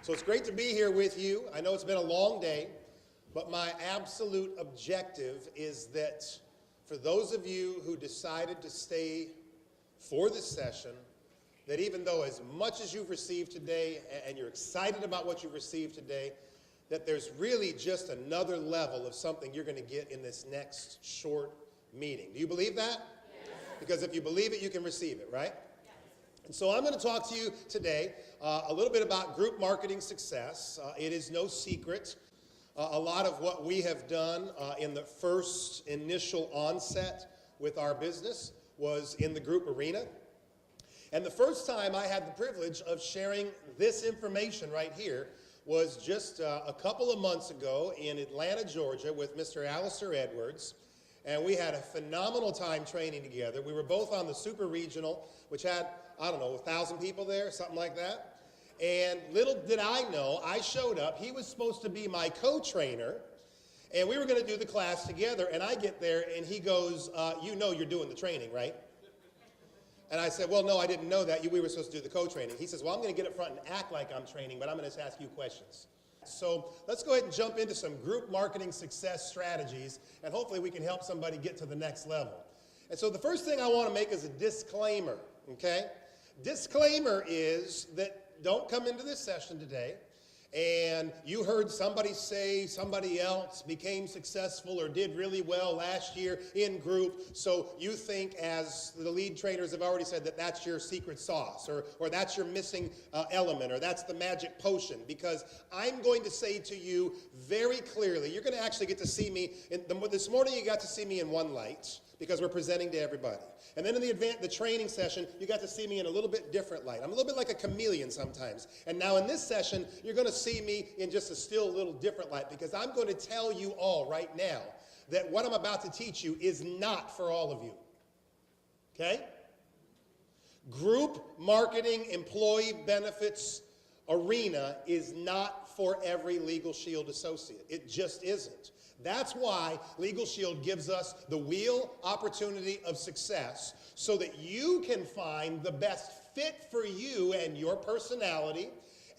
So it's great to be here with you. I know it's been a long day, but my absolute objective is that for those of you who decided to stay for this session, that even though as much as you've received today and you're excited about what you've received today, that there's really just another level of something you're going to get in this next short meeting. Do you believe that? Yes. Because if you believe it, you can receive it, right? And so I'm going to talk to you today a little bit about group marketing success. It is no secret. A lot of what we have done in the first initial onset with our business was in the group arena. And the first time I had the privilege of sharing this information right here was just a couple of months ago in Atlanta, Georgia with Mr. Alistair Edwards. And we had a phenomenal time training together. We were both on the super regional, which had, I don't know, 1,000 people there, something like that. And little did I know, I showed up. He was supposed to be my co-trainer, and we were going to do the class together. And I get there, and he goes, you know you're doing the training, right? And I said, well, no, I didn't know that. We were supposed to do the co-training. He says, well, I'm going to get up front and act like I'm training, but I'm going to ask you questions. So let's go ahead and jump into some group marketing success strategies, and hopefully we can help somebody get to the next level. And so the first thing I want to make is a disclaimer, okay? Disclaimer is that don't come into this session today and you heard somebody say somebody else became successful or did really well last year in group, so you think, as the lead trainers have already said, that that's your secret sauce or that's your missing element or that's the magic potion, because I'm going to say to you very clearly, you're going to actually get to see me, this morning you got to see me in one light because we're presenting to everybody. And then in the training session, you got to see me in a little bit different light. I'm a little bit like a chameleon sometimes. And now in this session, you're going to see me in just a still little different light, because I'm going to tell you all right now that what I'm about to teach you is not for all of you. Okay? Group marketing employee benefits arena is not for every LegalShield associate. It just isn't. That's why LegalShield gives us the wheel opportunity of success so that you can find the best fit for you and your personality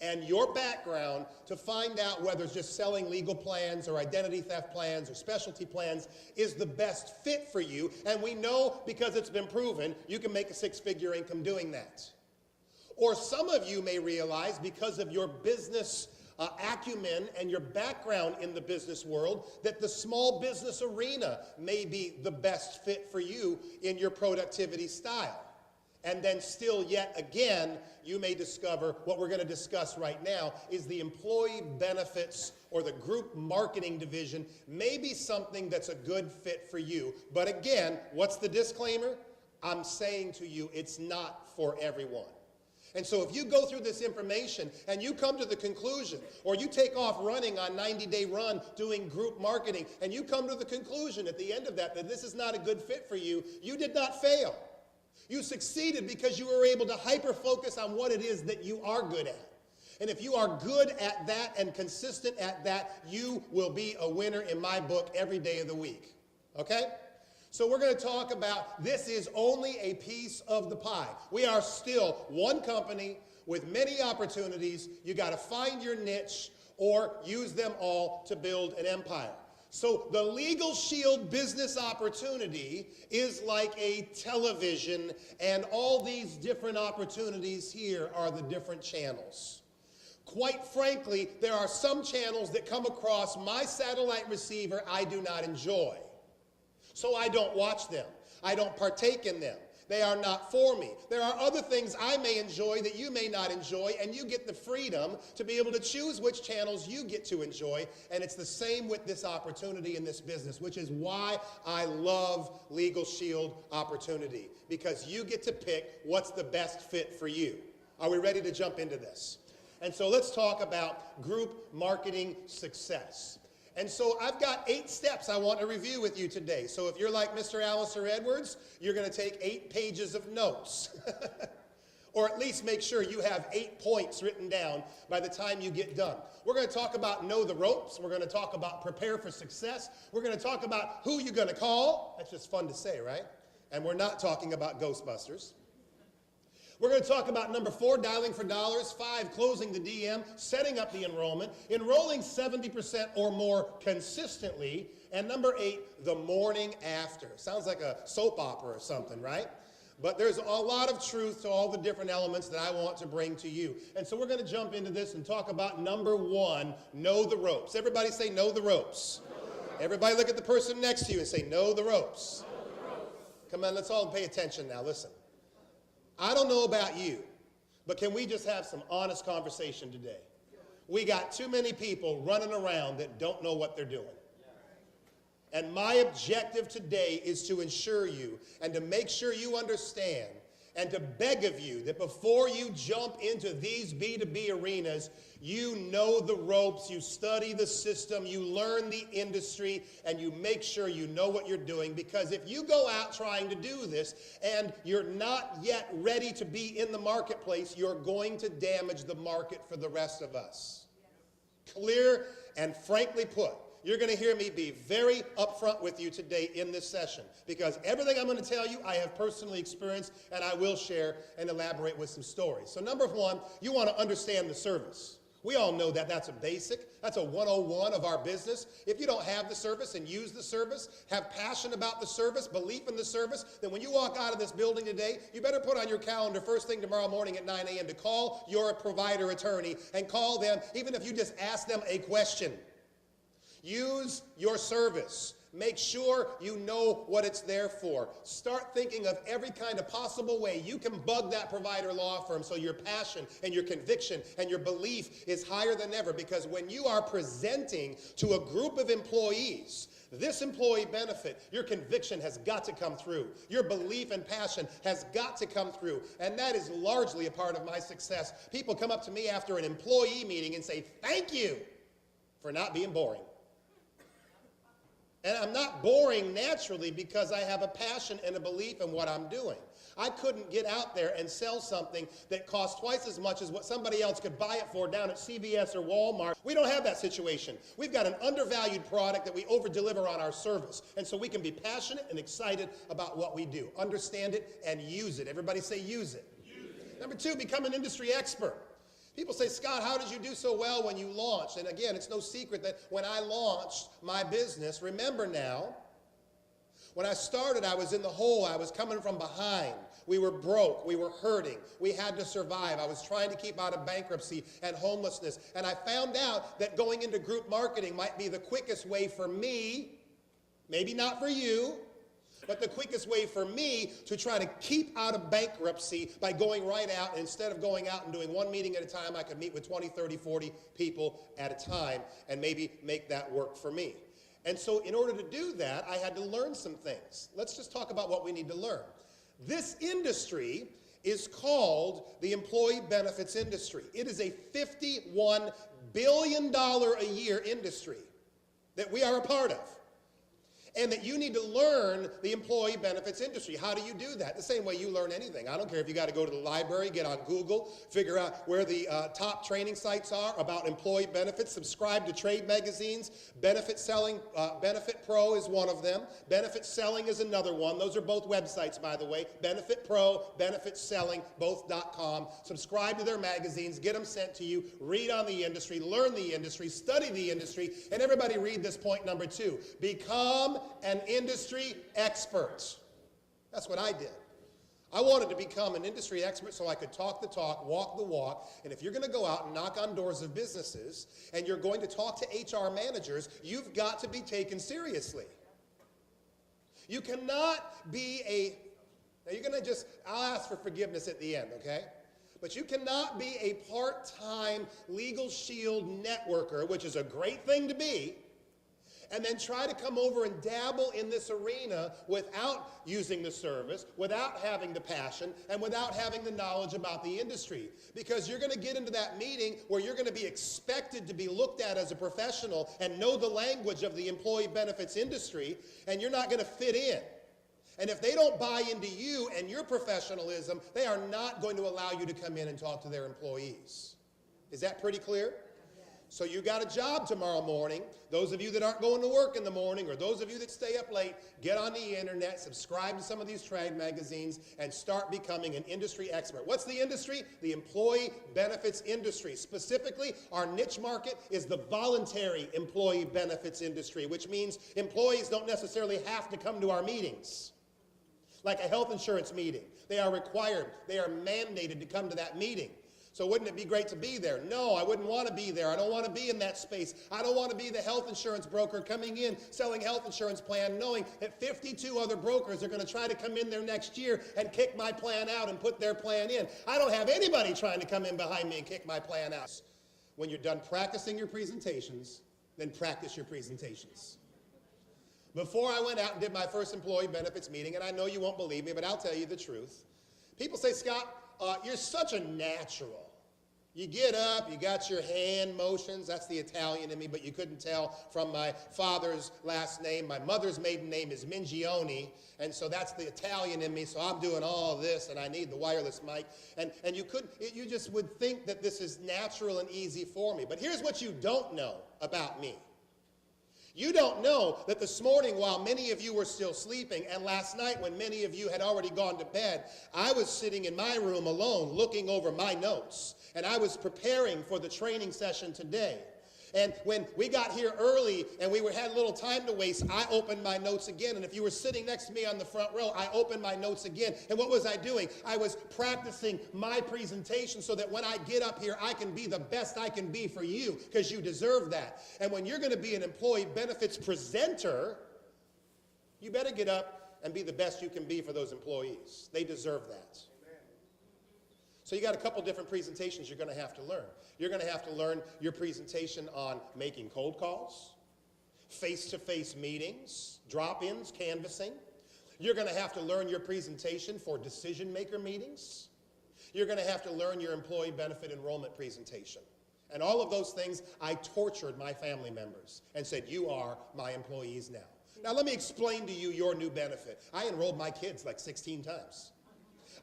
and your background to find out whether just selling legal plans or identity theft plans or specialty plans is the best fit for you. And we know, because it's been proven, you can make a six-figure income doing that. Or some of you may realize, because of your business acumen and your background in the business world, that the small business arena may be the best fit for you in your productivity style. And then still yet again, you may discover what we're going to discuss right now is the employee benefits or the group marketing division may be something that's a good fit for you. But again, what's the disclaimer? I'm saying to you, it's not for everyone. And so if you go through this information and you come to the conclusion, or you take off running on 90-day run doing group marketing, and you come to the conclusion at the end of that this is not a good fit for you, you did not fail. You succeeded because you were able to hyper-focus on what it is that you are good at. And if you are good at that and consistent at that, you will be a winner in my book every day of the week. Okay? So we're going to talk about, this is only a piece of the pie. We are still one company with many opportunities. You got to find your niche or use them all to build an empire. So the LegalShield business opportunity is like a television, and all these different opportunities here are the different channels. Quite frankly, there are some channels that come across my satellite receiver I do not enjoy. So I don't watch them. I don't partake in them. They are not for me. There are other things I may enjoy that you may not enjoy, and you get the freedom to be able to choose which channels you get to enjoy. And it's the same with this opportunity in this business, which is why I love LegalShield opportunity, because you get to pick what's the best fit for you. Are we ready to jump into this? And so let's talk about group marketing success. And so I've got 8 steps I want to review with you today. So if you're like Mr. Alistair Edwards, you're going to take 8 pages of notes. Or at least make sure you have 8 points written down by the time you get done. We're going to talk about know the ropes. We're going to talk about prepare for success. We're going to talk about who you're going to call. That's just fun to say, right? And we're not talking about Ghostbusters. We're going to talk about number 4, dialing for dollars, 5, closing the DM, setting up the enrollment, enrolling 70% or more consistently, and number 8, the morning after. Sounds like a soap opera or something, right? But there's a lot of truth to all the different elements that I want to bring to you. And so we're going to jump into this and talk about number 1, know the ropes. Everybody say know the ropes. Everybody look at the person next to you and say know the ropes. Come on, let's all pay attention now. Listen. I don't know about you, but can we just have some honest conversation today? We got too many people running around that don't know what they're doing. And my objective today is to ensure you and to make sure you understand and to beg of you that before you jump into these B2B arenas, you know the ropes, you study the system, you learn the industry, and you make sure you know what you're doing. Because if you go out trying to do this and you're not yet ready to be in the marketplace, you're going to damage the market for the rest of us. Clear and frankly put. You're going to hear me be very upfront with you today in this session because everything I'm going to tell you I have personally experienced and I will share and elaborate with some stories. So number 1, you want to understand the service. We all know that that's a basic, that's a 101 of our business. If you don't have the service and use the service, have passion about the service, belief in the service, then when you walk out of this building today, you better put on your calendar first thing tomorrow morning at 9 a.m. to call your provider attorney and call them, even if you just ask them a question. Use your service. Make sure you know what it's there for. Start thinking of every kind of possible way you can bug that provider law firm so your passion and your conviction and your belief is higher than ever. Because when you are presenting to a group of employees, this employee benefit, your conviction has got to come through. Your belief and passion has got to come through. And that is largely a part of my success. People come up to me after an employee meeting and say, thank you for not being boring. And I'm not boring naturally because I have a passion and a belief in what I'm doing. I couldn't get out there and sell something that costs twice as much as what somebody else could buy it for down at CVS or Walmart. We don't have that situation. We've got an undervalued product that we over-deliver on our service. And so we can be passionate and excited about what we do. Understand it and use it. Everybody say use it. Number 2, become an industry expert. People say, Scott, how did you do so well when you launched? And again, it's no secret that when I launched my business, remember now, when I started, I was in the hole. I was coming from behind. We were broke. We were hurting. We had to survive. I was trying to keep out of bankruptcy and homelessness. And I found out that going into group marketing might be the quickest way for me, maybe not for you, but the quickest way for me to try to keep out of bankruptcy by going right out. And instead of going out and doing one meeting at a time, I could meet with 20, 30, 40 people at a time and maybe make that work for me. And so in order to do that, I had to learn some things. Let's just talk about what we need to learn. This industry is called the employee benefits industry. It is a $51 billion a year industry that we are a part of. And that you need to learn the employee benefits industry. How do you do that? The same way you learn anything. I don't care if you got to go to the library, get on Google, figure out where the top training sites are about employee benefits, subscribe to trade magazines. Benefit Selling, Benefit Pro is one of them. Benefit Selling is another one. Those are both websites, by the way. Benefit Pro, Benefit Selling, both.com. Subscribe to their magazines, get them sent to you, read on the industry, learn the industry, study the industry, and everybody read this point number 2. Become an industry expert. That's what I did. I wanted to become an industry expert so I could talk the talk, walk the walk, and if you're going to go out and knock on doors of businesses and you're going to talk to HR managers, you've got to be taken seriously. You cannot be now you're going to I'll ask for forgiveness at the end, okay? But you cannot be a part-time LegalShield networker, which is a great thing to be, and then try to come over and dabble in this arena without using the service, without having the passion, and without having the knowledge about the industry. Because you're going to get into that meeting where you're going to be expected to be looked at as a professional and know the language of the employee benefits industry, and you're not going to fit in. And if they don't buy into you and your professionalism, they are not going to allow you to come in and talk to their employees. Is that pretty clear? So you got a job tomorrow morning. Those of you that aren't going to work in the morning, or those of you that stay up late, get on the internet, subscribe to some of these trade magazines, and start becoming an industry expert. What's the industry? The employee benefits industry. Specifically, our niche market is the voluntary employee benefits industry, which means employees don't necessarily have to come to our meetings. Like a health insurance meeting. They are required, they are mandated to come to that meeting. So wouldn't it be great to be there? No, I wouldn't want to be there. I don't want to be in that space. I don't want to be the health insurance broker coming in, selling health insurance plan, knowing that 52 other brokers are going to try to come in there next year and kick my plan out and put their plan in. I don't have anybody trying to come in behind me and kick my plan out. When you're done practicing your presentations, then practice your presentations. Before I went out and did my first employee benefits meeting, and I know you won't believe me, but I'll tell you the truth. People say, Scott, you're such a natural. You get up, you got your hand motions. That's the Italian in me, but you couldn't tell from my father's last name. My mother's maiden name is Mingione, and so that's the Italian in me, so I'm doing all this, and I need the wireless mic. And you just would think that this is natural and easy for me. But here's what you don't know about me. You don't know that this morning, while many of you were still sleeping, and last night when many of you had already gone to bed, I was sitting in my room alone looking over my notes, and I was preparing for the training session today. And when we got here early and we had a little time to waste, I opened my notes again. And if you were sitting next to me on the front row, I opened my notes again. And what was I doing? I was practicing my presentation so that when I get up here, I can be the best I can be for you, because you deserve that. And when you're going to be an employee benefits presenter, you better get up and be the best you can be for those employees. They deserve that. So you got a couple different presentations you're going to have to learn. You're going to have to learn your presentation on making cold calls, face-to-face meetings, drop-ins, canvassing. You're going to have to learn your presentation for decision-maker meetings. You're going to have to learn your employee benefit enrollment presentation. And all of those things, I tortured my family members and said, you are my employees now. Now let me explain to you your new benefit. I enrolled my kids like 16 times.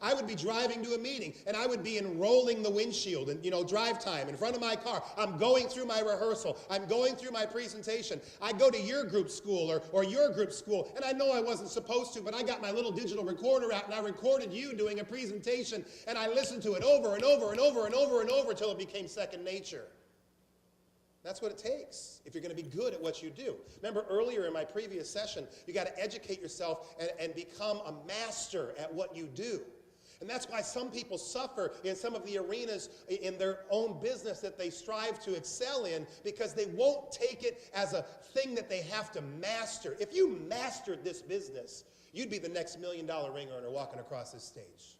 I would be driving to a meeting, and I would be enrolling the windshield and, drive time in front of my car. I'm going through my rehearsal. I'm going through my presentation. I go to your group school or your group school, and I know I wasn't supposed to, but I got my little digital recorder out, and I recorded you doing a presentation, and I listened to it over and over and over and over and over until it became second nature. That's what it takes if you're going to be good at what you do. Remember earlier in my previous session, you got to educate yourself and become a master at what you do. And that's why some people suffer in some of the arenas in their own business that they strive to excel in, because they won't take it as a thing that they have to master. If you mastered this business, you'd be the next $1 million ring earner walking across this stage.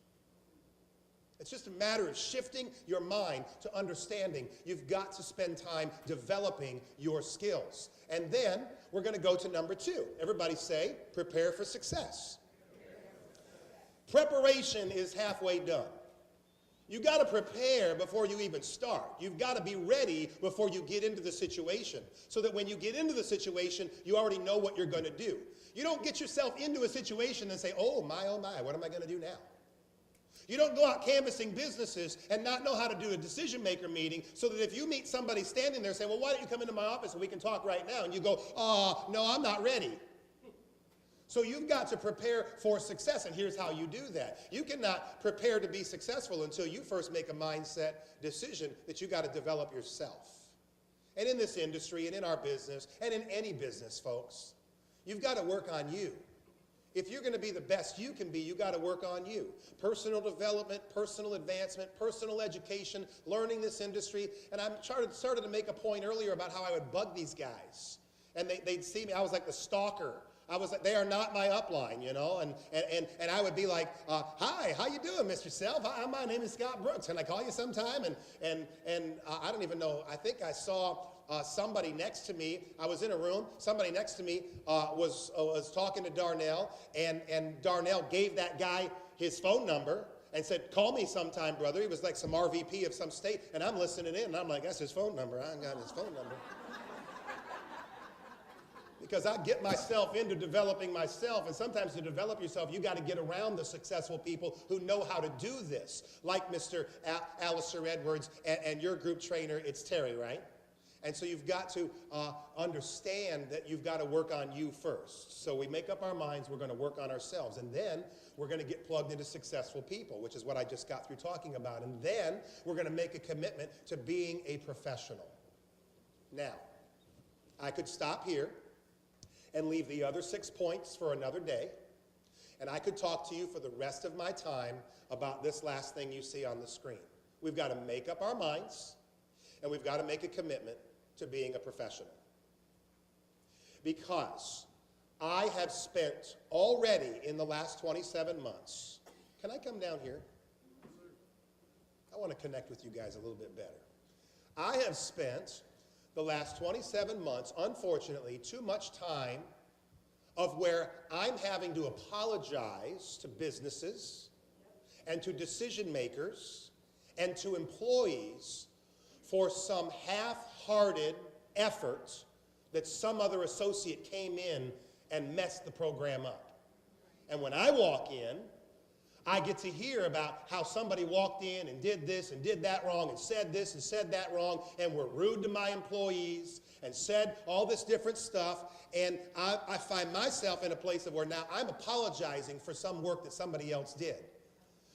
It's just a matter of shifting your mind to understanding you've got to spend time developing your skills. And then we're going to go to number 2. Everybody say, prepare for success. Preparation is halfway done. You've got to prepare before you even start. You've got to be ready before you get into the situation, so that when you get into the situation, you already know what you're going to do. You don't get yourself into a situation and say, oh my, what am I going to do now? You don't go out canvassing businesses and not know how to do a decision-maker meeting, so that if you meet somebody standing there saying, well, why don't you come into my office and we can talk right now? And you go, no, I'm not ready. So you've got to prepare for success, and here's how you do that. You cannot prepare to be successful until you first make a mindset decision that you got to develop yourself. And in this industry and in our business and in any business, folks, you've got to work on you. If you're going to be the best you can be, you got to work on you. Personal development, personal advancement, personal education, learning this industry. And I started to make a point earlier about how I would bug these guys. And they'd see me, I was like the stalker. I was like, they are not my upline, and I would be like, hi, how you doing, Mr. Self? My name is Scott Brooks. Can I call you sometime? And I don't even know. I think I saw somebody next to me. I was in a room. Somebody next to me was talking to Darnell, and Darnell gave that guy his phone number and said, call me sometime, brother. He was like some RVP of some state, and I'm listening in, and I'm like, that's his phone number. I ain't got his phone number. Because I get myself into developing myself, and sometimes to develop yourself, you got to get around the successful people who know how to do this, like Mr. Alistair Edwards and your group trainer, it's Terry, right? And so you've got to understand that you've got to work on you first. So we make up our minds we're going to work on ourselves. And then we're going to get plugged into successful people, which is what I just got through talking about. And then we're going to make a commitment to being a professional. Now, I could stop here and leave the other 6 points for another day. And I could talk to you for the rest of my time about this last thing you see on the screen. We've got to make up our minds, and we've got to make a commitment to being a professional. Because I have spent already in the last 27 months, can I come down here? I want to connect with you guys a little bit better. I have spent the last 27 months, unfortunately, too much time of where I'm having to apologize to businesses and to decision makers and to employees for some half-hearted effort that some other associate came in and messed the program up. And when I walk in, I get to hear about how somebody walked in and did this and did that wrong and said this and said that wrong and were rude to my employees and said all this different stuff. And I find myself in a place of where now I'm apologizing for some work that somebody else did.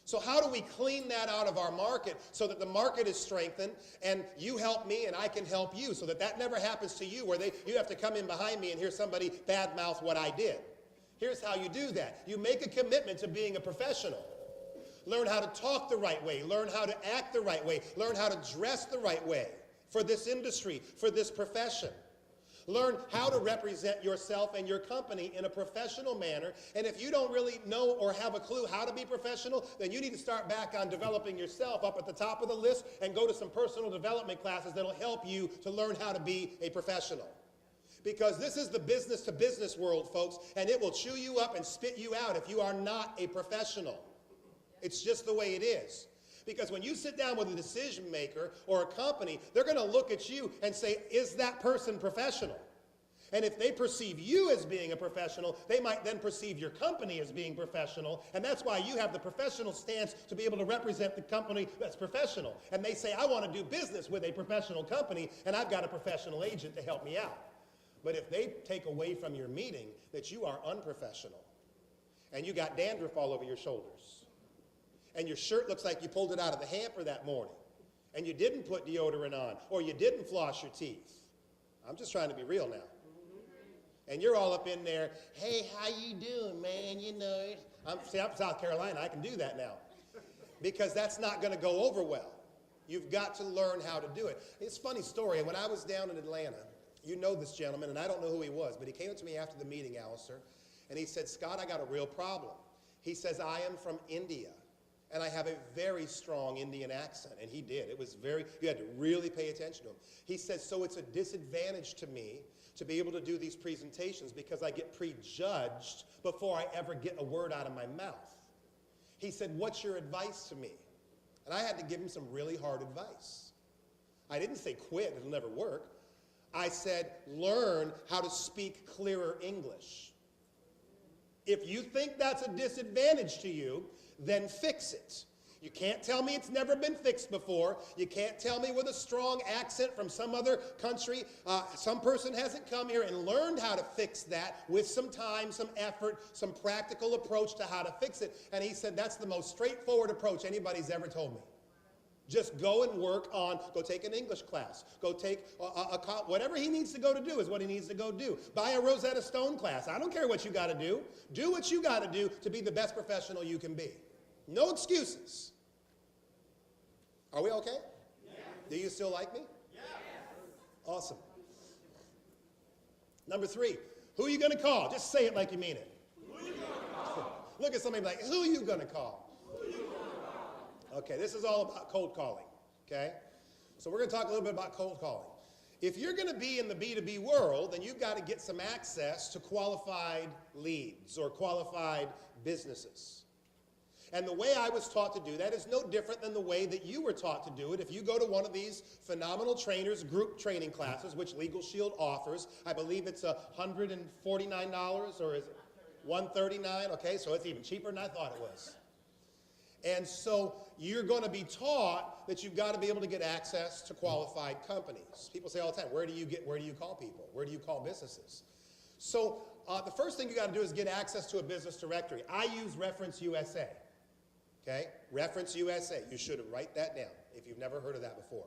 So how do we clean that out of our market so that the market is strengthened and you help me and I can help you so that that never happens to you where you have to come in behind me and hear somebody badmouth what I did? Here's how you do that. You make a commitment to being a professional. Learn how to talk the right way. Learn how to act the right way. Learn how to dress the right way for this industry, for this profession. Learn how to represent yourself and your company in a professional manner. And if you don't really know or have a clue how to be professional, then you need to start back on developing yourself up at the top of the list and go to some personal development classes that'll help you to learn how to be a professional. Because this is the business-to-business world, folks, and it will chew you up and spit you out if you are not a professional. It's just the way it is. Because when you sit down with a decision maker or a company, they're going to look at you and say, is that person professional? And if they perceive you as being a professional, they might then perceive your company as being professional. And that's why you have the professional stance to be able to represent the company that's professional. And they say, I want to do business with a professional company, and I've got a professional agent to help me out. But if they take away from your meeting that you are unprofessional, and you got dandruff all over your shoulders, and your shirt looks like you pulled it out of the hamper that morning, and you didn't put deodorant on, or you didn't floss your teeth. I'm just trying to be real now. And you're all up in there, hey, how you doing, man? You know, I'm South Carolina, I can do that now. Because that's not going to go over well. You've got to learn how to do it. It's a funny story. When I was down in Atlanta, you know this gentleman, and I don't know who he was, but he came up to me after the meeting, Alistair, and he said, Scott, I got a real problem. He says, I am from India. And I have a very strong Indian accent, and he did. It was you had to really pay attention to him. He says, so it's a disadvantage to me to be able to do these presentations because I get prejudged before I ever get a word out of my mouth. He said, what's your advice to me? And I had to give him some really hard advice. I didn't say quit, it'll never work. I said, learn how to speak clearer English. If you think that's a disadvantage to you, then fix it. You can't tell me it's never been fixed before. You can't tell me with a strong accent from some other country. Some person hasn't come here and learned how to fix that with some time, some effort, some practical approach to how to fix it. And he said that's the most straightforward approach anybody's ever told me. Just go and work on, go take an English class. Go take whatever he needs to go to do is what he needs to go do. Buy a Rosetta Stone class. I don't care what you got to do. Do what you got to do to be the best professional you can be. No excuses. Are we okay? Yes. Do you still like me? Yes. Awesome. Number 3, who are you going to call? Just say it like you mean it. Who are you going to call? Look at somebody like, who are you going to call? Who are you going to call? Okay, this is all about cold calling, okay? So we're going to talk a little bit about cold calling. If you're going to be in the B2B world, then you've got to get some access to qualified leads or qualified businesses. And the way I was taught to do that is no different than the way that you were taught to do it. If you go to one of these phenomenal trainers group training classes, which LegalShield offers, I believe it's $149 or is it $139? Okay, so it's even cheaper than I thought it was. And so you're going to be taught that you've got to be able to get access to qualified companies. People say all the time, where do you call people? Where do you call businesses? So the first thing you got to do is get access to a business directory. I use Reference USA. Okay? Reference USA. You should write that down if you've never heard of that before.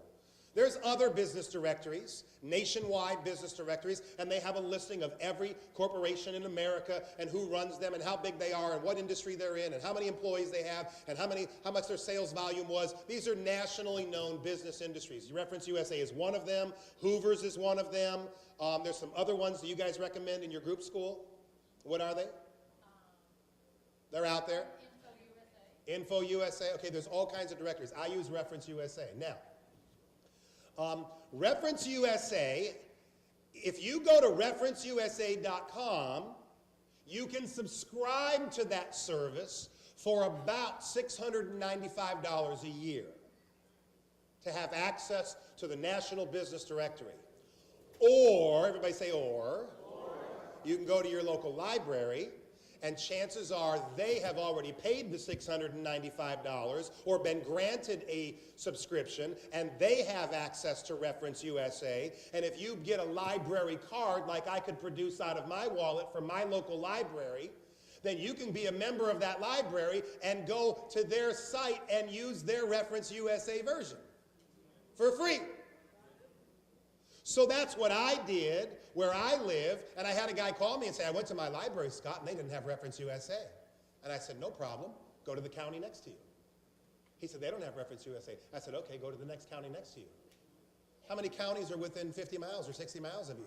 There's other business directories, nationwide business directories, and they have a listing of every corporation in America and who runs them and how big they are and what industry they're in and how many employees they have and how much their sales volume was. These are nationally known business industries. Reference USA is one of them. Hoover's is one of them. There's some other ones that you guys recommend in your group school. What are they? They're out there. Info USA. Okay, there's all kinds of directories. I use Reference USA. Now, Reference USA, if you go to referenceusa.com, you can subscribe to that service for about $695 a year to have access to the National Business Directory. Or, everybody say or, you can go to your local library, and chances are they have already paid the $695 or been granted a subscription, and they have access to Reference USA. And if you get a library card like I could produce out of my wallet from my local library, then you can be a member of that library and go to their site and use their Reference USA version for free. So that's what I did where I live, and I had a guy call me and say, I went to my library, Scott, and they didn't have Reference USA. And I said, no problem, go to the county next to you. He said, they don't have Reference USA. I said, okay, go to the next county next to you. How many counties are within 50 miles or 60 miles of you?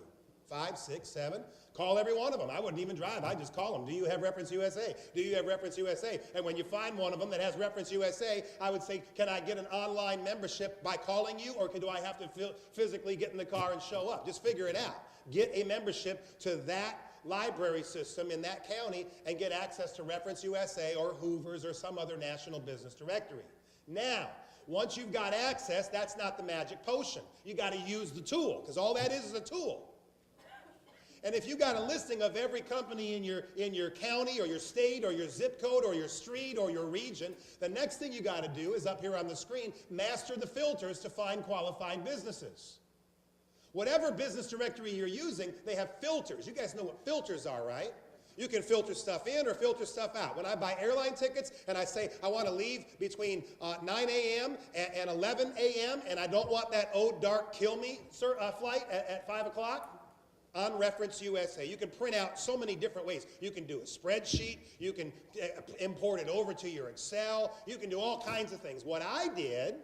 5, 6, 7. Call every one of them. I wouldn't even drive. I'd just call them. Do you have Reference USA? Do you have Reference USA? And when you find one of them that has Reference USA, I would say, can I get an online membership by calling you, or do I have to physically get in the car and show up? Just figure it out. Get a membership to that library system in that county and get access to Reference USA or Hoover's or some other national business directory. Now, once you've got access, that's not the magic potion. You got to use the tool, because all that is a tool. And if you got a listing of every company in your county or your state or your zip code or your street or your region, the next thing you got to do is up here on the screen, master the filters to find qualified businesses. Whatever business directory you're using, they have filters. You guys know what filters are, right? You can filter stuff in or filter stuff out. When I buy airline tickets and I say I want to leave between 9 a.m. and 11 a.m. and I don't want that dark kill me flight at 5 o'clock, on Reference USA. You can print out so many different ways. You can do a spreadsheet. You can import it over to your Excel. You can do all kinds of things. What I did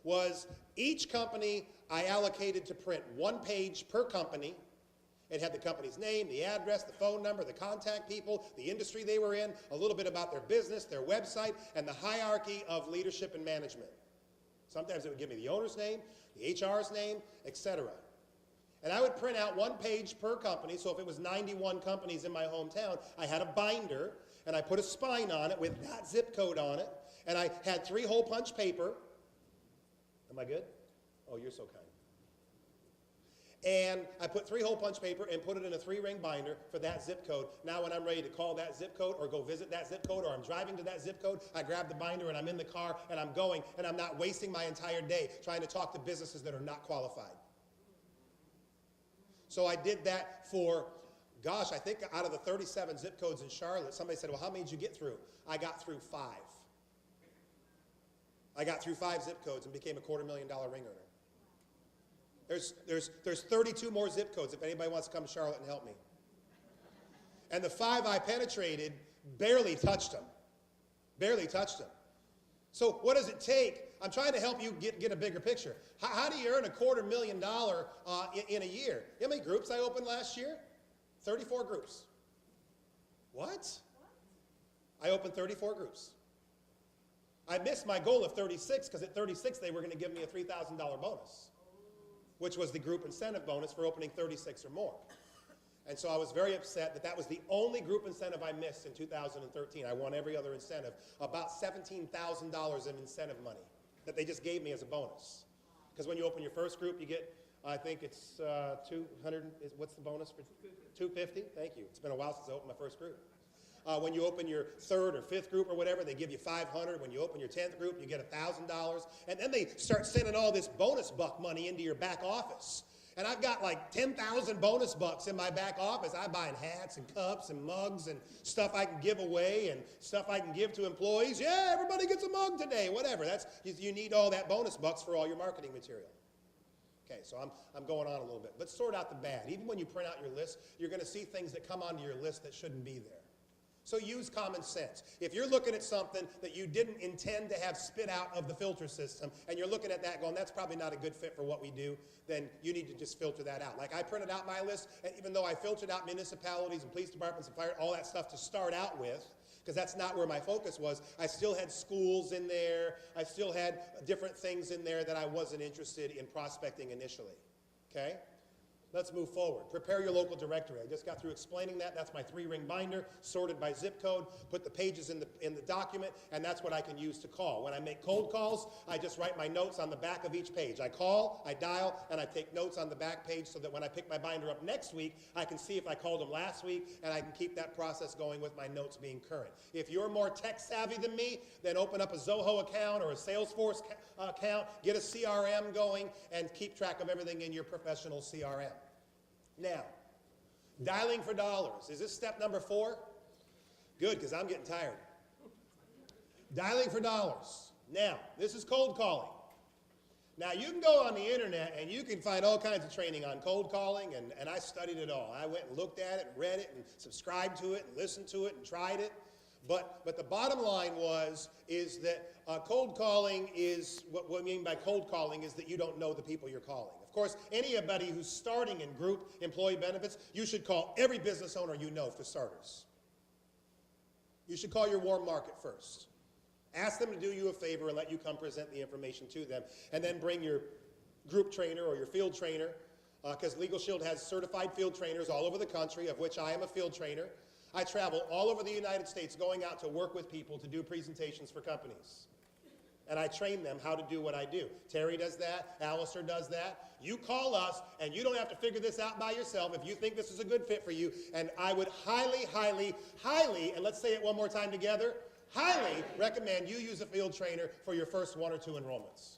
was each company I allocated to print one page per company. It had the company's name, the address, the phone number, the contact people, the industry they were in, a little bit about their business, their website, and the hierarchy of leadership and management. Sometimes it would give me the owner's name, the HR's name, etc. And I would print out one page per company, so if it was 91 companies in my hometown, I had a binder, and I put a spine on it with that zip code on it, and I had 3-hole punch paper. Am I good? Oh, you're so kind. And I put 3-hole punch paper and put it in a 3-ring binder for that zip code. Now when I'm ready to call that zip code or go visit that zip code or I'm driving to that zip code, I grab the binder and I'm in the car and I'm going, and I'm not wasting my entire day trying to talk to businesses that are not qualified. So I did that for, gosh, I think out of the 37 zip codes in Charlotte, somebody said, well, how many did you get through? I got through 5. I got through 5 zip codes and became a $250,000 ring earner. There's 32 more zip codes if anybody wants to come to Charlotte and help me. And the 5 I penetrated barely touched them. Barely touched them. So what does it take? I'm trying to help you get a bigger picture. How do you earn a $250,000 in a year? You know how many groups I opened last year? 34 groups. What? I opened 34 groups. I missed my goal of 36 because at 36 they were going to give me a $3,000 bonus, which was the group incentive bonus for opening 36 or more. And so I was very upset that that was the only group incentive I missed in 2013. I won every other incentive, about $17,000 in incentive money that they just gave me as a bonus. Because when you open your first group, you get, I think it's 200, what's the bonus for? $250. Thank you. It's been a while since I opened my first group. When you open your 3rd or 5th group or whatever, they give you $500. When you open your 10th group, you get $1,000. And then they start sending all this bonus buck money into your back office. And I've got like 10,000 bonus bucks in my back office. I'm buying hats and cups and mugs and stuff I can give away and stuff I can give to employees. Yeah, everybody gets a mug today, whatever. You need all that bonus bucks for all your marketing material. Okay, so I'm going on a little bit. But sort out the bad. Even when you print out your list, you're going to see things that come onto your list that shouldn't be there. So use common sense. If you're looking at something that you didn't intend to have spit out of the filter system, and you're looking at that going, that's probably not a good fit for what we do, then you need to just filter that out. Like I printed out my list, and even though I filtered out municipalities and police departments and fire, all that stuff to start out with, because that's not where my focus was, I still had schools in there, I still had different things in there that I wasn't interested in prospecting initially, okay? Let's move forward. Prepare your local directory. I just got through explaining that. That's my 3-ring binder, sorted by zip code, put the pages in the document, and that's what I can use to call. When I make cold calls, I just write my notes on the back of each page. I call, I dial, and I take notes on the back page so that when I pick my binder up next week, I can see if I called them last week, and I can keep that process going with my notes being current. If you're more tech savvy than me, then open up a Zoho account or a Salesforce account, get a CRM going, and keep track of everything in your professional CRM. Now, dialing for dollars. Is this step number 4? Good, because I'm getting tired. Dialing for dollars. Now, this is cold calling. Now, you can go on the internet and you can find all kinds of training on cold calling, and I studied it all. I went and looked at it and read it and subscribed to it and listened to it and tried it. But the bottom line is that cold calling is, what we mean by cold calling is that you don't know the people you're calling. Of course, anybody who's starting in group employee benefits, you should call every business owner you know for starters. You should call your warm market first. Ask them to do you a favor and let you come present the information to them. And then bring your group trainer or your field trainer, because LegalShield has certified field trainers all over the country, of which I am a field trainer. I travel all over the United States going out to work with people to do presentations for companies. And I train them how to do what I do. Terry does that. Alistair does that. You call us, and you don't have to figure this out by yourself if you think this is a good fit for you. And I would highly, highly, highly, and let's say it one more time together, highly recommend you use a field trainer for your first 1 or 2 enrollments.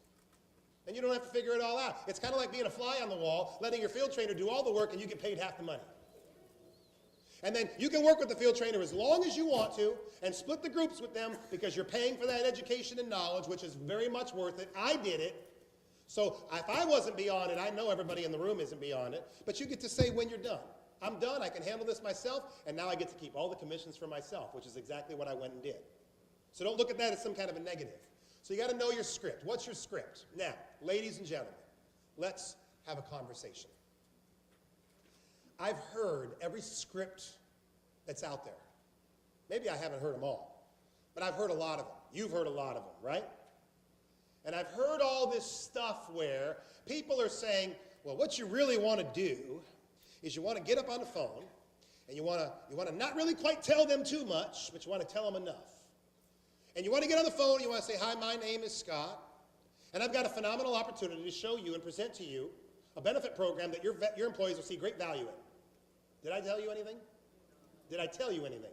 And you don't have to figure it all out. It's kind of like being a fly on the wall, letting your field trainer do all the work, and you get paid half the money. And then you can work with the field trainer as long as you want to and split the groups with them because you're paying for that education and knowledge, which is very much worth it. I did it. So if I wasn't beyond it, I know everybody in the room isn't beyond it, but you get to say when you're done. I'm done, I can handle this myself, and now I get to keep all the commissions for myself, which is exactly what I went and did. So don't look at that as some kind of a negative. So you got to know your script. What's your script? Now, ladies and gentlemen, let's have a conversation. I've heard every script that's out there. Maybe I haven't heard them all, but I've heard a lot of them. You've heard a lot of them, right? And I've heard all this stuff where people are saying, well, what you really want to do is you want to get up on the phone and you want to not really quite tell them too much, but you want to tell them enough. And you want to get on the phone, you want to say, hi, my name is Scott, and I've got a phenomenal opportunity to show you and present to you a benefit program that your employees will see great value in. Did I tell you anything? Did I tell you anything?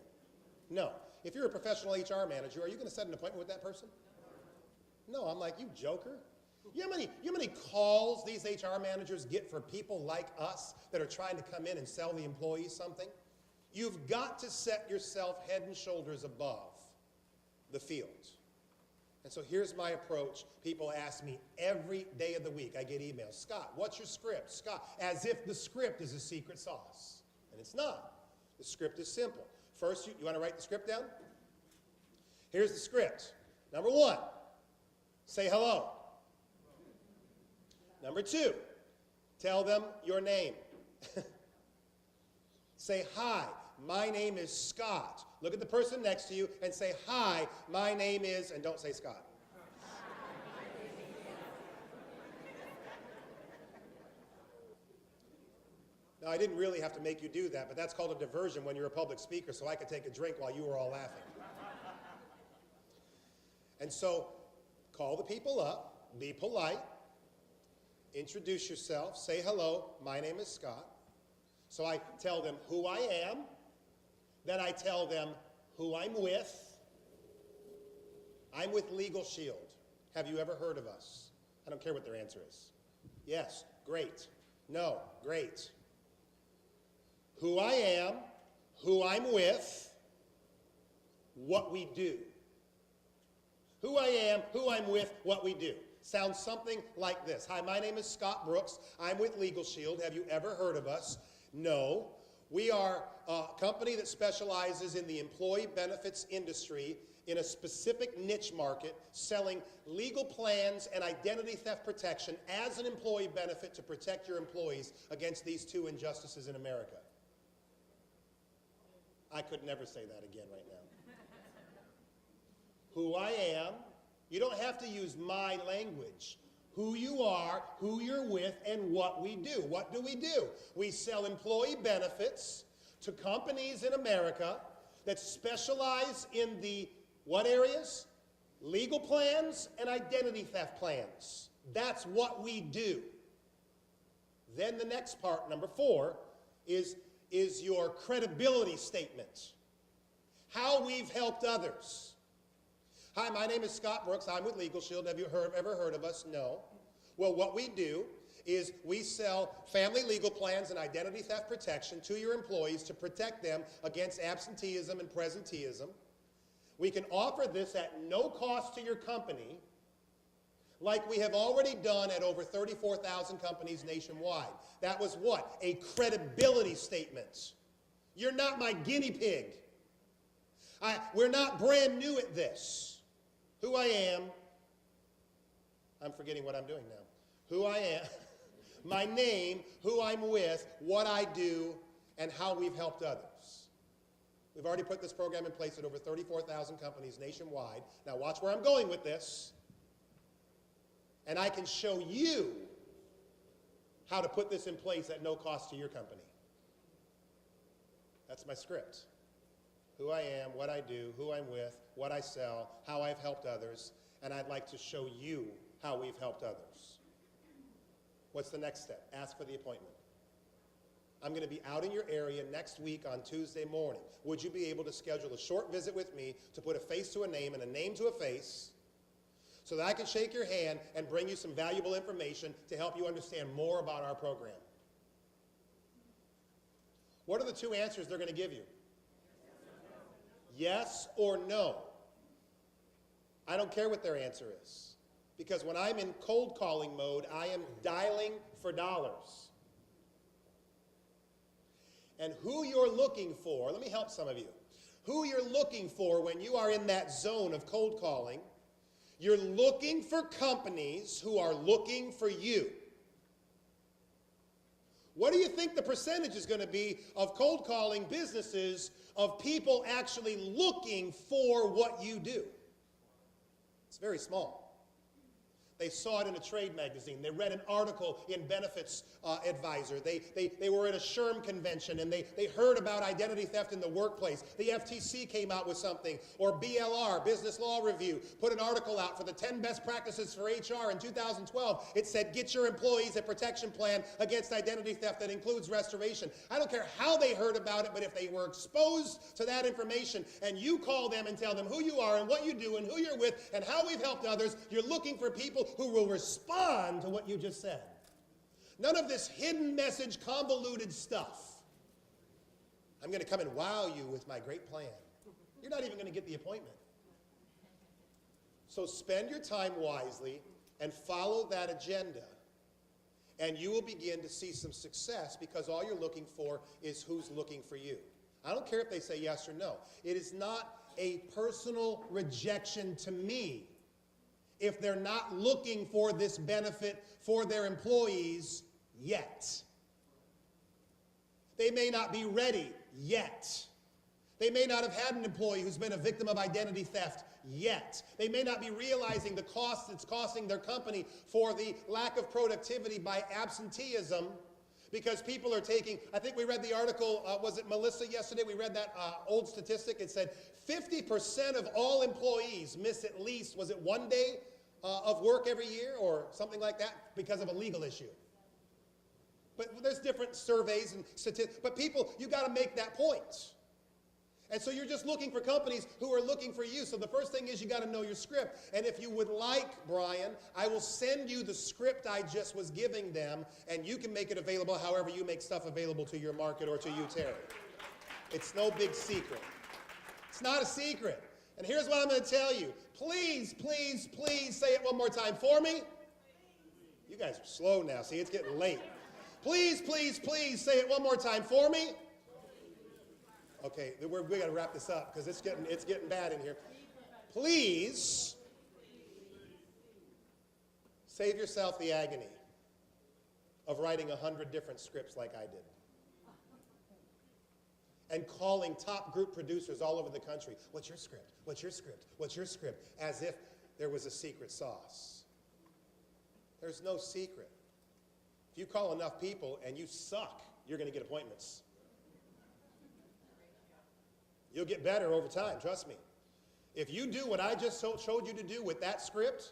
No. If you're a professional HR manager, are you going to set an appointment with that person? No, I'm like, you joker. You know how many calls these HR managers get for people like us that are trying to come in and sell the employees something? You've got to set yourself head and shoulders above the field. And so here's my approach. People ask me every day of the week. I get emails. Scott, what's your script? Scott, as if the script is a secret sauce. And it's not. The script is simple. First, you want to write the script down? Here's the script. Number 1, say hello. Number 2, tell them your name. Say, hi, my name is Scott. Look at the person next to you and say, hi, my name is, and don't say Scott. Now, I didn't really have to make you do that, but that's called a diversion when you're a public speaker, so I could take a drink while you were all laughing. And so, call the people up, be polite, introduce yourself, say hello, my name is Scott. So I tell them who I am, then I tell them who I'm with LegalShield. Have you ever heard of us? I don't care what their answer is. Yes, great. No, great. Who I am, who I'm with, what we do. Who I am, who I'm with, what we do. Sounds something like this. Hi, my name is Scott Brooks. I'm with LegalShield. Have you ever heard of us? No. We are a company that specializes in the employee benefits industry in a specific niche market, selling legal plans and identity theft protection as an employee benefit to protect your employees against these two injustices in America. I could never say that again right now. Who I am, you don't have to use my language. Who you are, who you're with, and what we do. What do? We sell employee benefits to companies in America that specialize in the what areas? Legal plans and identity theft plans. That's what we do. Then the next part, number 4, is your credibility statement. How we've helped others. Hi, my name is Scott Brooks. I'm with LegalShield. Have you ever heard of us? No. Well, what we do is we sell family legal plans and identity theft protection to your employees to protect them against absenteeism and presenteeism. We can offer this at no cost to your company, like we have already done at over 34,000 companies nationwide. That was what? A credibility statement. You're not my guinea pig. We're not brand new at this. Who I am, I'm forgetting what I'm doing now. Who I am, my name, who I'm with, what I do, and how we've helped others. We've already put this program in place at over 34,000 companies nationwide. Now watch where I'm going with this. And I can show you how to put this in place at no cost to your company. That's my script. Who I am, what I do, who I'm with, what I sell, how I've helped others, and I'd like to show you how we've helped others. What's the next step? Ask for the appointment. I'm going to be out in your area next week on Tuesday morning. Would you be able to schedule a short visit with me to put a face to a name and a name to a face so that I can shake your hand and bring you some valuable information to help you understand more about our program? What are the 2 answers they're going to give you? Yes or no. I don't care what their answer is, because when I'm in cold calling mode, I am dialing for dollars. And who you're looking for, let me help some of you. Who you're looking for when you are in that zone of cold calling, you're looking for companies who are looking for you. What do you think the percentage is going to be of cold calling businesses of people actually looking for what you do? It's very small. They saw it in a trade magazine. They read an article in Benefits Advisor. They were at a SHRM convention and they heard about identity theft in the workplace. The FTC came out with something, or BLR, Business Law Review, put an article out for the 10 best practices for HR in 2012. It said, get your employees a protection plan against identity theft that includes restoration. I don't care how they heard about it, but if they were exposed to that information and you call them and tell them who you are and what you do and who you're with and how we've helped others, you're looking for people who will respond to what you just said. None of this hidden message, convoluted stuff. I'm going to come and wow you with my great plan. You're not even going to get the appointment. So spend your time wisely and follow that agenda, and you will begin to see some success, because all you're looking for is who's looking for you. I don't care if they say yes or no. It is not a personal rejection to me if they're not looking for this benefit for their employees yet. They may not be ready yet. They may not have had an employee who's been a victim of identity theft yet. They may not be realizing the cost it's costing their company for the lack of productivity by absenteeism, because people are taking, I think we read the article, was it Melissa yesterday? We read that old statistic. It said 50% of all employees miss at least, was it 1 day of work every year or something like that because of a legal issue. But there's different surveys and statistics. But people, you got to make that point. And so you're just looking for companies who are looking for you. So the first thing is you got to know your script. And if you would like, Brian, I will send you the script I just was giving them, and you can make it available however you make stuff available to your market or to you, Terry. It's no big secret. It's not a secret. And here's what I'm going to tell you. Please, please, please say it one more time for me. You guys are slow now. See, it's getting late. Please, please, please say it one more time for me. Okay, we got to wrap this up because it's getting bad in here. Please save yourself the agony of writing 100 different scripts like I did. And calling top group producers all over the country, what's your script? What's your script? What's your script? As if there was a secret sauce. There's no secret. If you call enough people and you suck, you're going to get appointments. You'll get better over time, trust me. If you do what I just showed you to do with that script,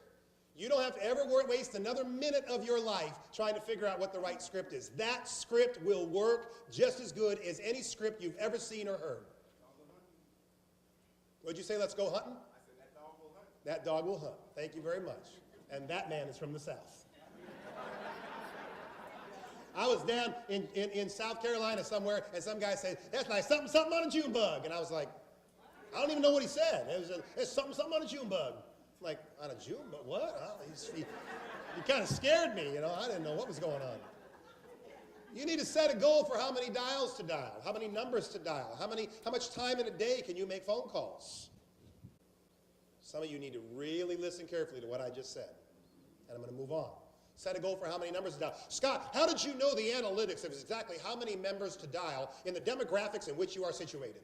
you don't have to ever waste another minute of your life trying to figure out what the right script is. That script will work just as good as any script you've ever seen or heard. What'd you say, let's go hunting? I said that dog will hunt. That dog will hunt. Thank you very much. And that man is from the South. I was down in South Carolina somewhere, and some guy said, that's like something on a June bug. And I was like, I don't even know what he said. It's something on a June bug. I'm like, on a June bug? What? He kind of scared me, you know. I didn't know what was going on. You need to set a goal for how many dials to dial, how many numbers to dial, how much time in a day can you make phone calls. Some of you need to really listen carefully to what I just said. And I'm going to move on. Set a goal for how many numbers to dial. Scott, how did you know the analytics of exactly how many members to dial in the demographics in which you are situated?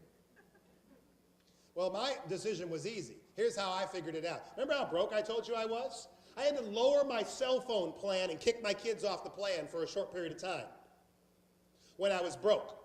Well, my decision was easy. Here's how I figured it out. Remember how broke I told you I was? I had to lower my cell phone plan and kick my kids off the plan for a short period of time when I was broke.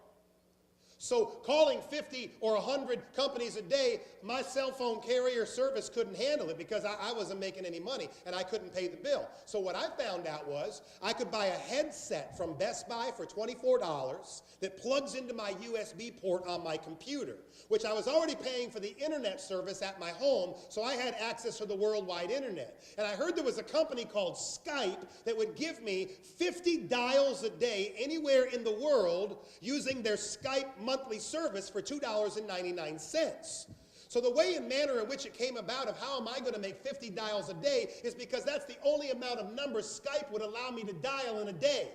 So calling 50 or 100 companies a day, my cell phone carrier service couldn't handle it because I wasn't making any money and I couldn't pay the bill. So what I found out was I could buy a headset from Best Buy for $24 that plugs into my USB port on my computer, which I was already paying for the internet service at my home, so I had access to the worldwide internet. And I heard there was a company called Skype that would give me 50 dials a day anywhere in the world using their Skype monthly service for $2.99. So the way and manner in which it came about of how am I going to make 50 dials a day is because that's the only amount of numbers Skype would allow me to dial in a day.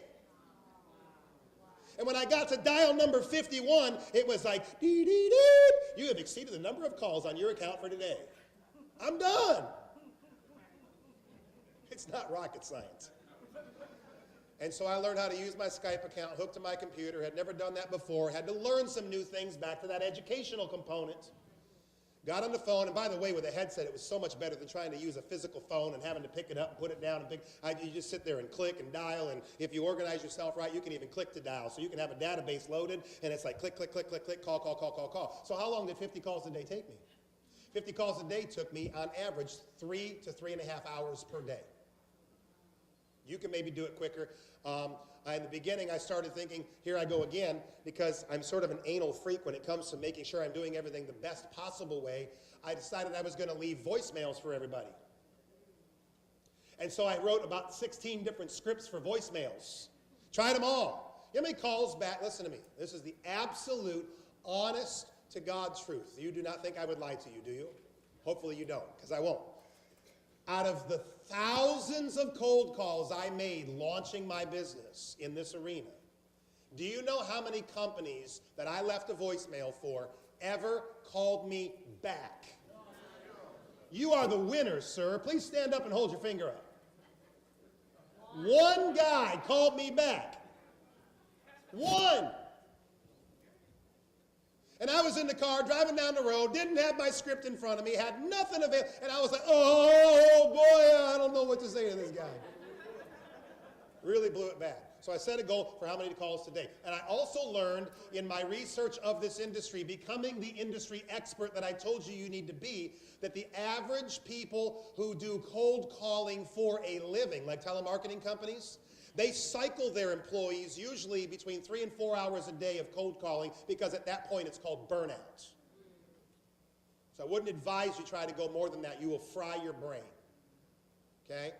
And when I got to dial number 51, it was like, dee, dee, dee, you have exceeded the number of calls on your account for today. I'm done. It's not rocket science. And so I learned how to use my Skype account, hooked to my computer, had never done that before, had to learn some new things, back to that educational component. Got on the phone, and by the way, with a headset, it was so much better than trying to use a physical phone and having to pick it up and put it down. You just sit there and click and dial, and if you organize yourself right, you can even click to dial. So you can have a database loaded, and it's like click, click, click, click, click, call, call, call, call, call. So how long did 50 calls a day take me? 50 calls a day took me, on average, 3 to 3.5 hours per day. You can maybe do it quicker. In the beginning, I started thinking, here I go again, because I'm sort of an anal freak when it comes to making sure I'm doing everything the best possible way. I decided I was going to leave voicemails for everybody. And so I wrote about 16 different scripts for voicemails. Tried them all. You know how many calls back? Listen to me. This is the absolute, honest to God truth. You do not think I would lie to you, do you? Hopefully you don't, because I won't. Out of the thousands of cold calls I made launching my business in this arena, do you know how many companies that I left a voicemail for ever called me back? You are the winner, sir. Please stand up and hold your finger up. One guy called me back. One. And I was in the car driving down the road, didn't have my script in front of me, had nothing of it, and I was like, oh boy, I don't know what to say to this guy. Really blew it bad. So I set a goal for how many calls today. And I also learned in my research of this industry, becoming the industry expert that I told you you need to be, that the average people who do cold calling for a living, like telemarketing companies, they cycle their employees usually between 3 and 4 hours a day of cold calling because at that point it's called burnout. So I wouldn't advise you try to go more than that. You will fry your brain. Okay?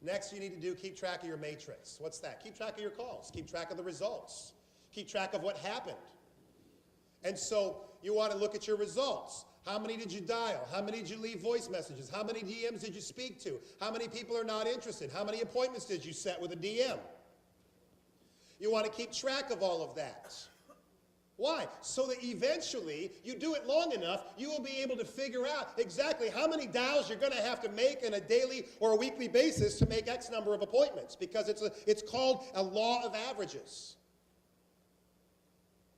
Next you need to do, keep track of your matrix. What's that? Keep track of your calls. Keep track of the results. Keep track of what happened. And so you want to look at your results. How many did you dial? How many did you leave voice messages? How many DMs did you speak to? How many people are not interested? How many appointments did you set with a DM? You want to keep track of all of that. Why? So that eventually, you do it long enough, you will be able to figure out exactly how many dials you're going to have to make on a daily or a weekly basis to make X number of appointments, because it's called a law of averages.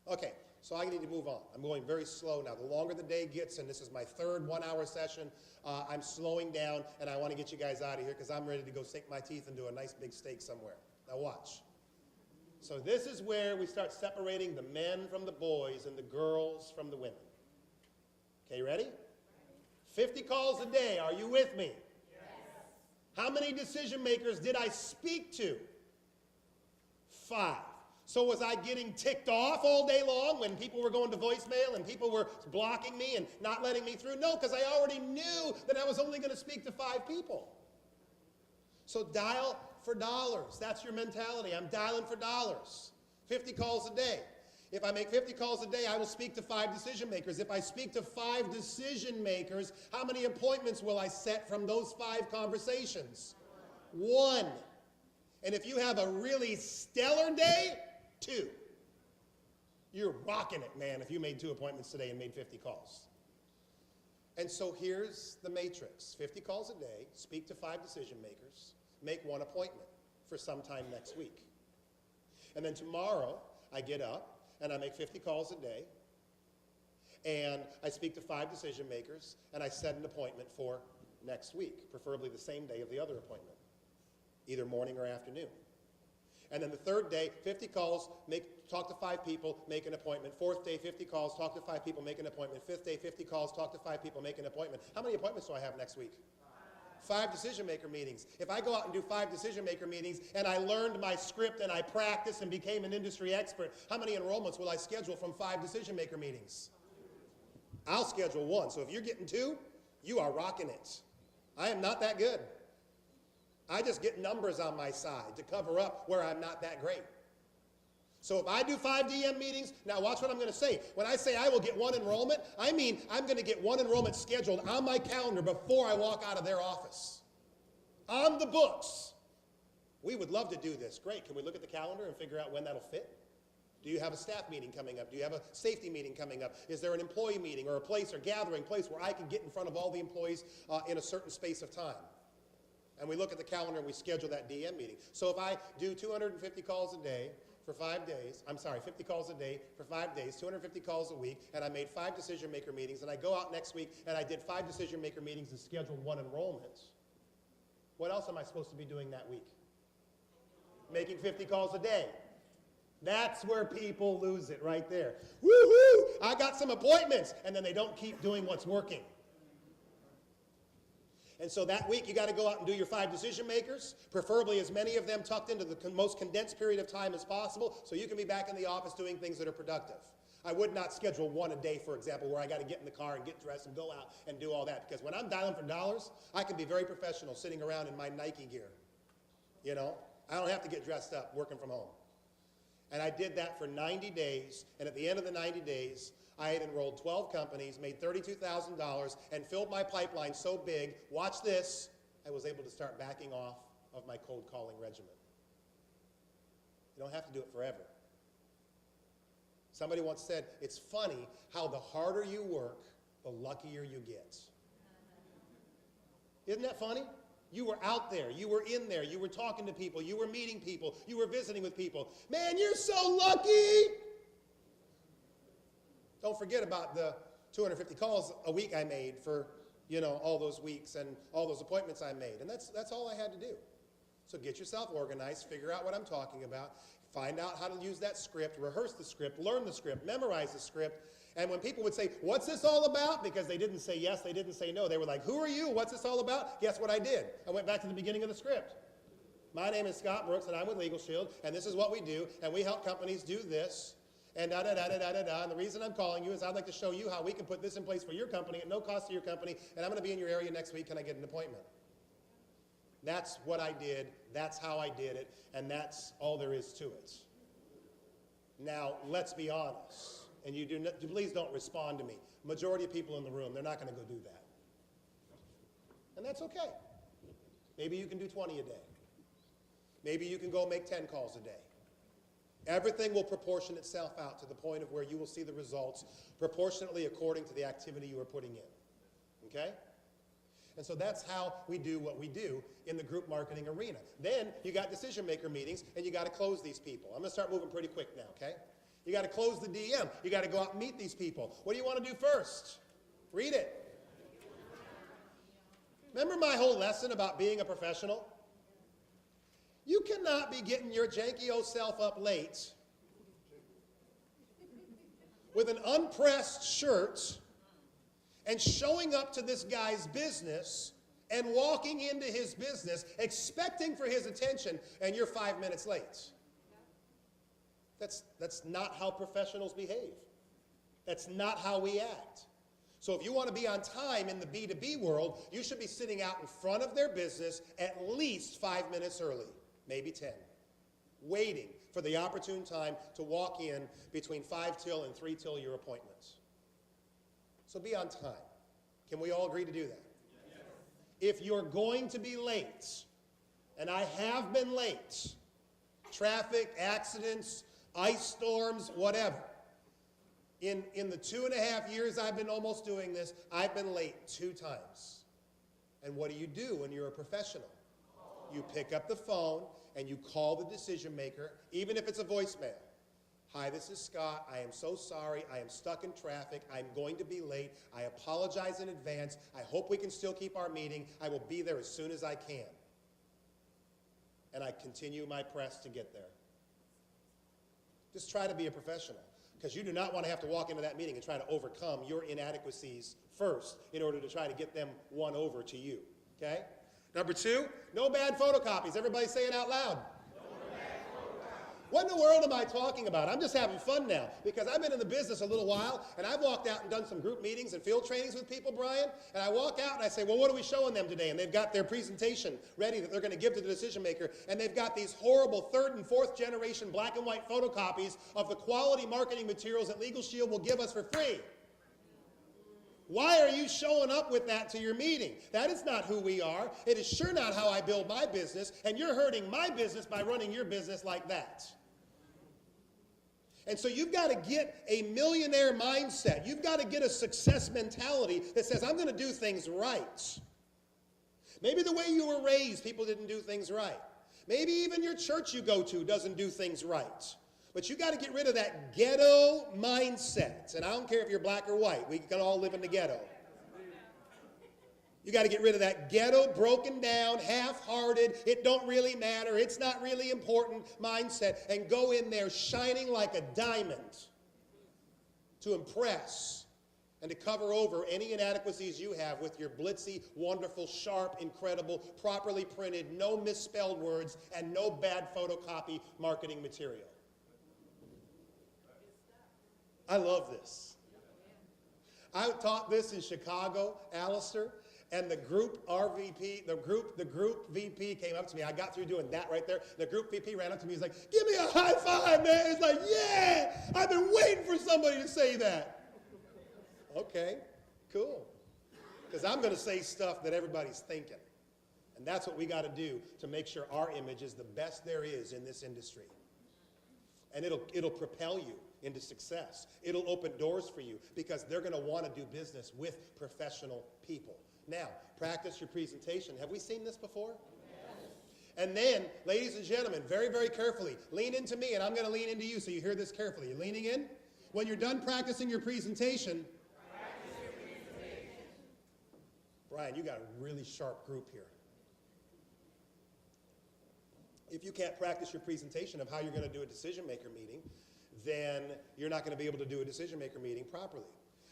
Okay, so I need to move on. I'm going very slow now. The longer the day gets, and this is my third 1-hour session, I'm slowing down, and I want to get you guys out of here because I'm ready to go sink my teeth into a nice big steak somewhere. Now watch. So this is where we start separating the men from the boys and the girls from the women. Okay, ready? 50 calls a day. Are you with me? Yes. How many decision makers did I speak to? 5. So was I getting ticked off all day long when people were going to voicemail and people were blocking me and not letting me through? No, because I already knew that I was only going to speak to 5 people. So dial for dollars. That's your mentality. I'm dialing for dollars. 50 calls a day. If I make 50 calls a day, I will speak to 5 decision makers. If I speak to 5 decision makers, how many appointments will I set from those 5 conversations? 1. And if you have a really stellar day, 2. You're rocking it, man, if you made 2 appointments today and made 50 calls. And so here's the matrix. 50 calls a day, speak to 5 decision makers, make 1 appointment for sometime next week. And then tomorrow, I get up and I make 50 calls a day, and I speak to 5 decision makers, and I set an appointment for next week, preferably the same day of the other appointment, either morning or afternoon. And then the third day, 50 calls, talk to 5 people, make an appointment. 4th day, 50 calls, talk to 5 people, make an appointment. 5th day, 50 calls, talk to 5 people, make an appointment. How many appointments do I have next week? 5 decision-maker meetings. If I go out and do 5 decision-maker meetings and I learned my script and I practiced and became an industry expert, how many enrollments will I schedule from 5 decision-maker meetings? I'll schedule 1. So if you're getting 2, you are rocking it. I am not that good. I just get numbers on my side to cover up where I'm not that great. So if I do 5 DM meetings, now watch what I'm going to say. When I say I will get 1 enrollment, I mean I'm going to get 1 enrollment scheduled on my calendar before I walk out of their office. On the books. We would love to do this. Great. Can we look at the calendar and figure out when that'll fit? Do you have a staff meeting coming up? Do you have a safety meeting coming up? Is there an employee meeting or a place or gathering place where I can get in front of all the employees in a certain space of time? And we look at the calendar and we schedule that DM meeting. So if I do 250 calls a day for 5 days, 50 calls a day for 5 days, 250 calls a week, and I made 5 decision maker meetings, and I go out next week and I did 5 decision maker meetings and scheduled 1 enrollment, what else am I supposed to be doing that week? Making 50 calls a day. That's where people lose it right there. Woohoo! I got some appointments, and then they don't keep doing what's working. And so that week, you got to go out and do your 5 decision makers, preferably as many of them tucked into the most condensed period of time as possible, so you can be back in the office doing things that are productive. I would not schedule 1 a day, for example, where I got to get in the car and get dressed and go out and do all that, because when I'm dialing for dollars, I can be very professional sitting around in my Nike gear. You know, I don't have to get dressed up working from home. And I did that for 90 days, and at the end of the 90 days, I had enrolled 12 companies, made $32,000, and filled my pipeline so big, watch this, I was able to start backing off of my cold calling regimen. You don't have to do it forever. Somebody once said, it's funny how the harder you work, the luckier you get. Isn't that funny? You were out there, you were in there, you were talking to people, you were meeting people, you were visiting with people. Man, you're so lucky! Don't forget about the 250 calls a week I made for, all those weeks and all those appointments I made. And that's all I had to do. So get yourself organized, figure out what I'm talking about, find out how to use that script, rehearse the script, learn the script, memorize the script. And when people would say, what's this all about? Because they didn't say yes, they didn't say no. They were like, who are you? What's this all about? Guess what I did? I went back to the beginning of the script. My name is Scott Brooks, and I'm with LegalShield, and this is what we do, and we help companies do this. and da-da-da-da-da-da-da. And the reason I'm calling you is I'd like to show you how we can put this in place for your company at no cost to your company, and I'm going to be in your area next week. Can I get an appointment? That's what I did. That's how I did it, and that's all there is to it. Now, let's be honest, and please don't respond to me. Majority of people in the room, they're not going to go do that. And that's okay. Maybe you can do 20 a day. Maybe you can go make 10 calls a day. Everything will proportion itself out to the point of where you will see the results proportionately according to the activity you are putting in. Okay? And so that's how we do what we do in the group marketing arena. Then you got decision maker meetings, and you got to close these people. I'm going to start moving pretty quick now, okay? You got to close the DM. You got to go out and meet these people. What do you want to do first? Read it. Remember my whole lesson about being a professional? You cannot be getting your janky old self up late with an unpressed shirt and showing up to this guy's business and walking into his business expecting for his attention, and you're 5 minutes late. That's not how professionals behave. That's not how we act. So if you want to be on time in the B2B world, you should be sitting out in front of their business at least 5 minutes early, maybe 10, waiting for the opportune time to walk in between 5 till and 3 till your appointments. So be on time. Can we all agree to do that? Yes. If you're going to be late, and I have been late, traffic, accidents, ice storms, whatever, in the 2.5 years I've been almost doing this, I've been late 2 times. And what do you do when you're a professional? You pick up the phone and you call the decision maker, even if it's a voicemail. Hi, this is Scott. I am so sorry. I am stuck in traffic. I'm going to be late. I apologize in advance. I hope we can still keep our meeting. I will be there as soon as I can. And I continue my press to get there. Just try to be a professional, because you do not want to have to walk into that meeting and try to overcome your inadequacies first in order to try to get them won over to you, okay? Number 2, no bad photocopies. Everybody say it out loud. What in the world am I talking about? I'm just having fun now, because I've been in the business a little while, and I've walked out and done some group meetings and field trainings with people, Brian, and I walk out and I say, well, what are we showing them today? And they've got their presentation ready that they're going to give to the decision maker, and they've got these horrible 3rd and 4th generation black and white photocopies of the quality marketing materials that LegalShield will give us for free. Why are you showing up with that to your meeting? That is not who we are. It is sure not how I build my business, and you're hurting my business by running your business like that. And so you've got to get a millionaire mindset. You've got to get a success mentality that says, I'm going to do things right. Maybe the way you were raised, people didn't do things right. Maybe even your church you go to doesn't do things right. But you got to get rid of that ghetto mindset. And I don't care if you're black or white. We can all live in the ghetto. You got to get rid of that ghetto, broken down, half-hearted, it don't really matter, it's not really important mindset, and go in there shining like a diamond to impress and to cover over any inadequacies you have with your blitzy, wonderful, sharp, incredible, properly printed, no misspelled words, and no bad photocopy marketing material. I love this. I taught this in Chicago, Alistair. And the group RVP, the group VP came up to me. I got through doing that right there. The group VP ran up to me. He's like, give me a high five, man. It's like, yeah, I've been waiting for somebody to say that. Okay, cool. Because I'm going to say stuff that everybody's thinking. And that's what we got to do to make sure our image is the best there is in this industry. And it'll propel you into success. It'll open doors for you, because they're going to want to do business with professional people. Now, practice your presentation. Have we seen this before? Yes. And then, ladies and gentlemen, very, very carefully, lean into me, and I'm going to lean into you, so you hear this carefully. You're leaning in? When you're done practicing your presentation, Brian, you got a really sharp group here. If you can't practice your presentation of how you're going to do a decision maker meeting, then you're not going to be able to do a decision maker meeting properly.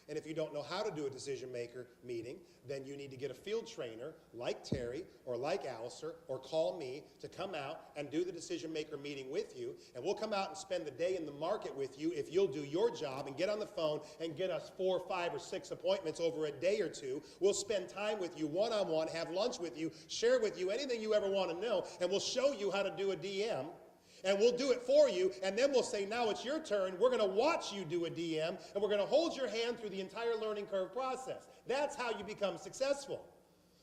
And if you don't know how to do a decision maker meeting, then you need to get a field trainer like Terry or like Alistair or call me to come out and do the decision maker meeting with you. And we'll come out and spend the day in the market with you if you'll do your job and get on the phone and get us 4, 5, or 6 appointments over a day or two. We'll spend time with you one-on-one, have lunch with you, share with you anything you ever want to know, and we'll show you how to do a DM. And we'll do it for you, and then we'll say, now it's your turn. We're going to watch you do a DM, and we're going to hold your hand through the entire learning curve process. That's how you become successful.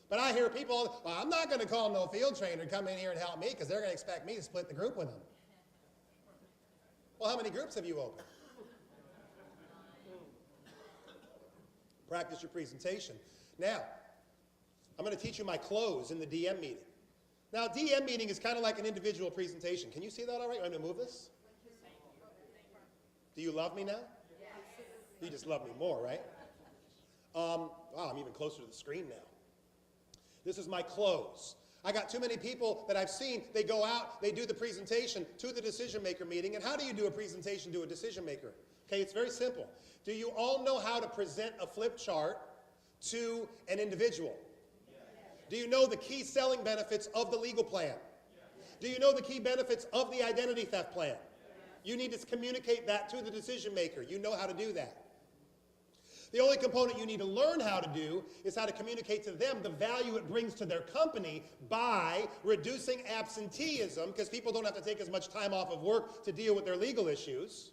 But I hear people, well, I'm not going to call no field trainer to come in here and help me because they're going to expect me to split the group with them. Well, how many groups have you opened? Practice your presentation. Now, I'm going to teach you my close in the DM meeting. Now, DM meeting is kind of like an individual presentation. Can you see that all right? I'm going to move this. Do you love me now? Yes. You just love me more, right? Wow, I'm even closer to the screen now. This is my close. I got too many people that I've seen, they go out, they do the presentation to the decision maker meeting. And how do you do a presentation to a decision maker? Okay, it's very simple. Do you all know how to present a flip chart to an individual? Do you know the key selling benefits of the legal plan? Do you know the key benefits of the identity theft plan? You need to communicate that to the decision maker. You know how to do that. The only component you need to learn how to do is how to communicate to them the value it brings to their company by reducing absenteeism, because people don't have to take as much time off of work to deal with their legal issues,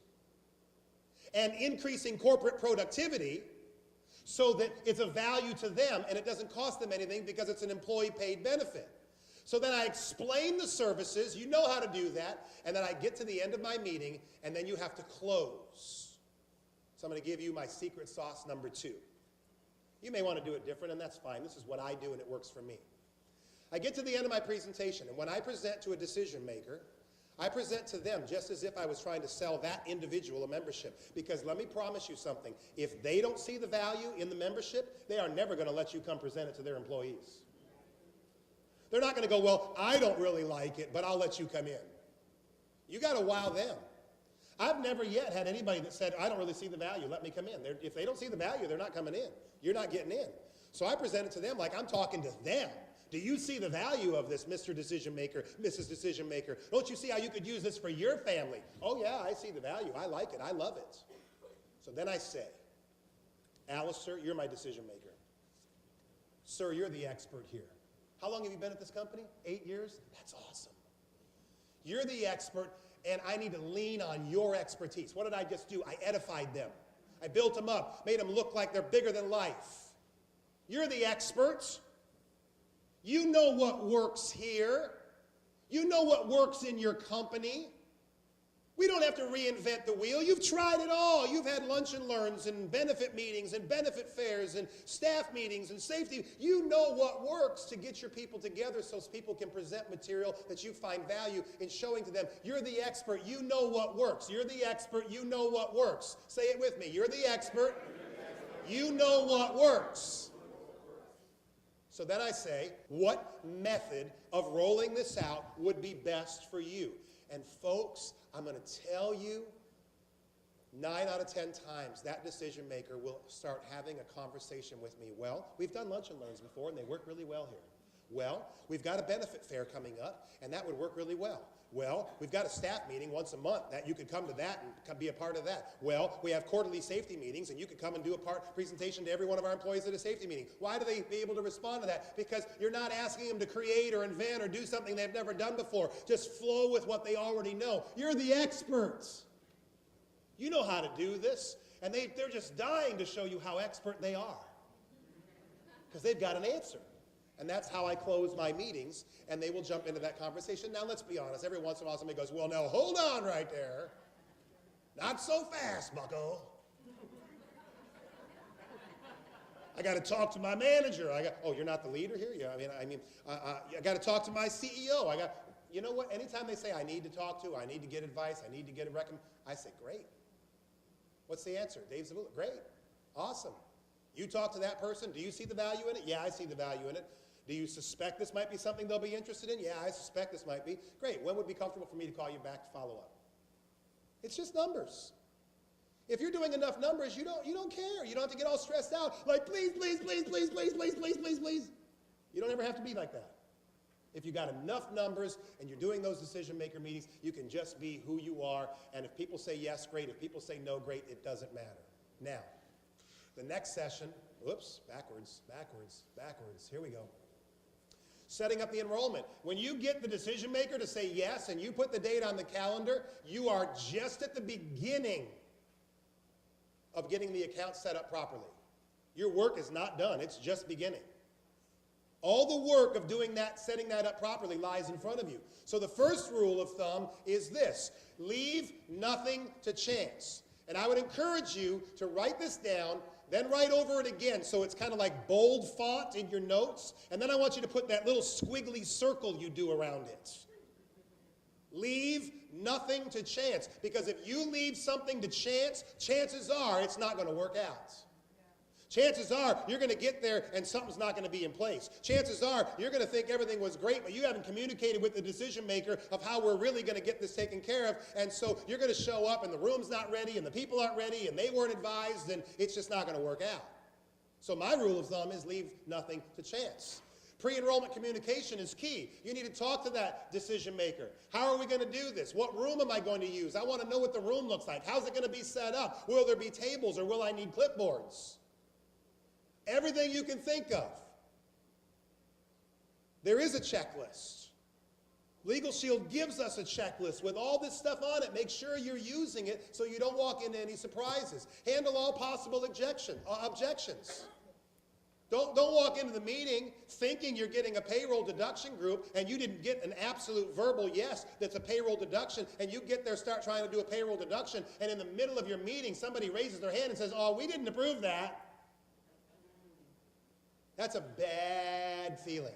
and increasing corporate productivity, so that it's a value to them and it doesn't cost them anything because it's an employee-paid benefit. So then I explain the services, you know how to do that, and then I get to the end of my meeting, and then you have to close. So I'm going to give you my secret sauce number 2. You may want to do it different, and that's fine. This is what I do, and it works for me. I get to the end of my presentation, and when I present to a decision maker, I present to them just as if I was trying to sell that individual a membership. Because let me promise you something. If they don't see the value in the membership, they are never going to let you come present it to their employees. They're not going to go, well, I don't really like it, but I'll let you come in. You got to wow them. I've never yet had anybody that said, I don't really see the value, let me come in. If they don't see the value, they're not coming in. You're not getting in. So I present it to them like I'm talking to them. Do you see the value of this, Mr. Decision Maker, Mrs. Decision Maker? Don't you see how you could use this for your family? Oh, yeah, I see the value. I like it. I love it. So then I say, Alistair, you're my decision maker. Sir, you're the expert here. How long have you been at this company? 8 years? That's awesome. You're the expert, and I need to lean on your expertise. What did I just do? I edified them. I built them up, made them look like they're bigger than life. You're the expert. You know what works here. You know what works in your company. We don't have to reinvent the wheel. You've tried it all. You've had lunch and learns and benefit meetings and benefit fairs and staff meetings and safety. You know what works to get your people together so people can present material that you find value in showing to them. You're the expert. You know what works. You're the expert. You know what works. Say it with me. You're the expert. You know what works. So then I say, what method of rolling this out would be best for you? And folks, I'm going to tell you, 9 out of 10 times, that decision maker will start having a conversation with me. Well, we've done lunch and learns before, and they work really well here. Well, we've got a benefit fair coming up, and that would work really well. Well, we've got a staff meeting once a month that you could come to that and be a part of that. Well, we have quarterly safety meetings, and you could come and do a presentation to every one of our employees at a safety meeting. Why do they be able to respond to that? Because you're not asking them to create or invent or do something they've never done before. Just flow with what they already know. You're the experts. You know how to do this, and they're just dying to show you how expert they are because they've got an answer. And that's how I close my meetings, and they will jump into that conversation. Now, let's be honest. Every once in a while, somebody goes, well, no, hold on right there. Not so fast, bucko. I got to talk to my manager. Oh, you're not the leader here? Yeah, I got to talk to my CEO. You know what? Anytime they say I need to talk to, I need to get advice, I need to get a recommendation, I say, great. What's the answer? Dave Zabula, great. Awesome. You talk to that person. Do you see the value in it? Yeah, I see the value in it. Do you suspect this might be something they'll be interested in? Yeah, I suspect this might be. Great. When would be comfortable for me to call you back to follow up? It's just numbers. If you're doing enough numbers, you don't care. You don't have to get all stressed out, like please, please, please, please, please, please, please, please, please. You don't ever have to be like that. If you got enough numbers and you're doing those decision maker meetings, you can just be who you are. And if people say yes, great. If people say no, great. It doesn't matter. Now, the next session, whoops, backwards. Here we go. Setting up the enrollment. When you get the decision maker to say yes and you put the date on the calendar, you are just at the beginning of getting the account set up properly. Your work is not done. It's just beginning. All the work of doing that, setting that up properly, lies in front of you. So the first rule of thumb is this: leave nothing to chance. And I would encourage you to write this down, then write over it again so it's kind of like bold font in your notes. And then I want you to put that little squiggly circle you do around it. Leave nothing to chance. Because if you leave something to chance, chances are it's not going to work out. Chances are you're going to get there and something's not going to be in place. Chances are you're going to think everything was great, but you haven't communicated with the decision maker of how we're really going to get this taken care of. And so you're going to show up and the room's not ready and the people aren't ready and they weren't advised, and it's just not going to work out. So my rule of thumb is leave nothing to chance. Pre-enrollment communication is key. You need to talk to that decision maker. How are we going to do this? What room am I going to use? I want to know what the room looks like. How's it going to be set up? Will there be tables or will I need clipboards? Everything you can think of. There is a checklist. LegalShield gives us a checklist with all this stuff on it. Make sure you're using it so you don't walk into any surprises. Handle all possible objections. Don't walk into the meeting thinking you're getting a payroll deduction group and you didn't get an absolute verbal yes that's a payroll deduction, and you get there, start trying to do a payroll deduction, and in the middle of your meeting somebody raises their hand and says, oh, we didn't approve that. That's a bad feeling.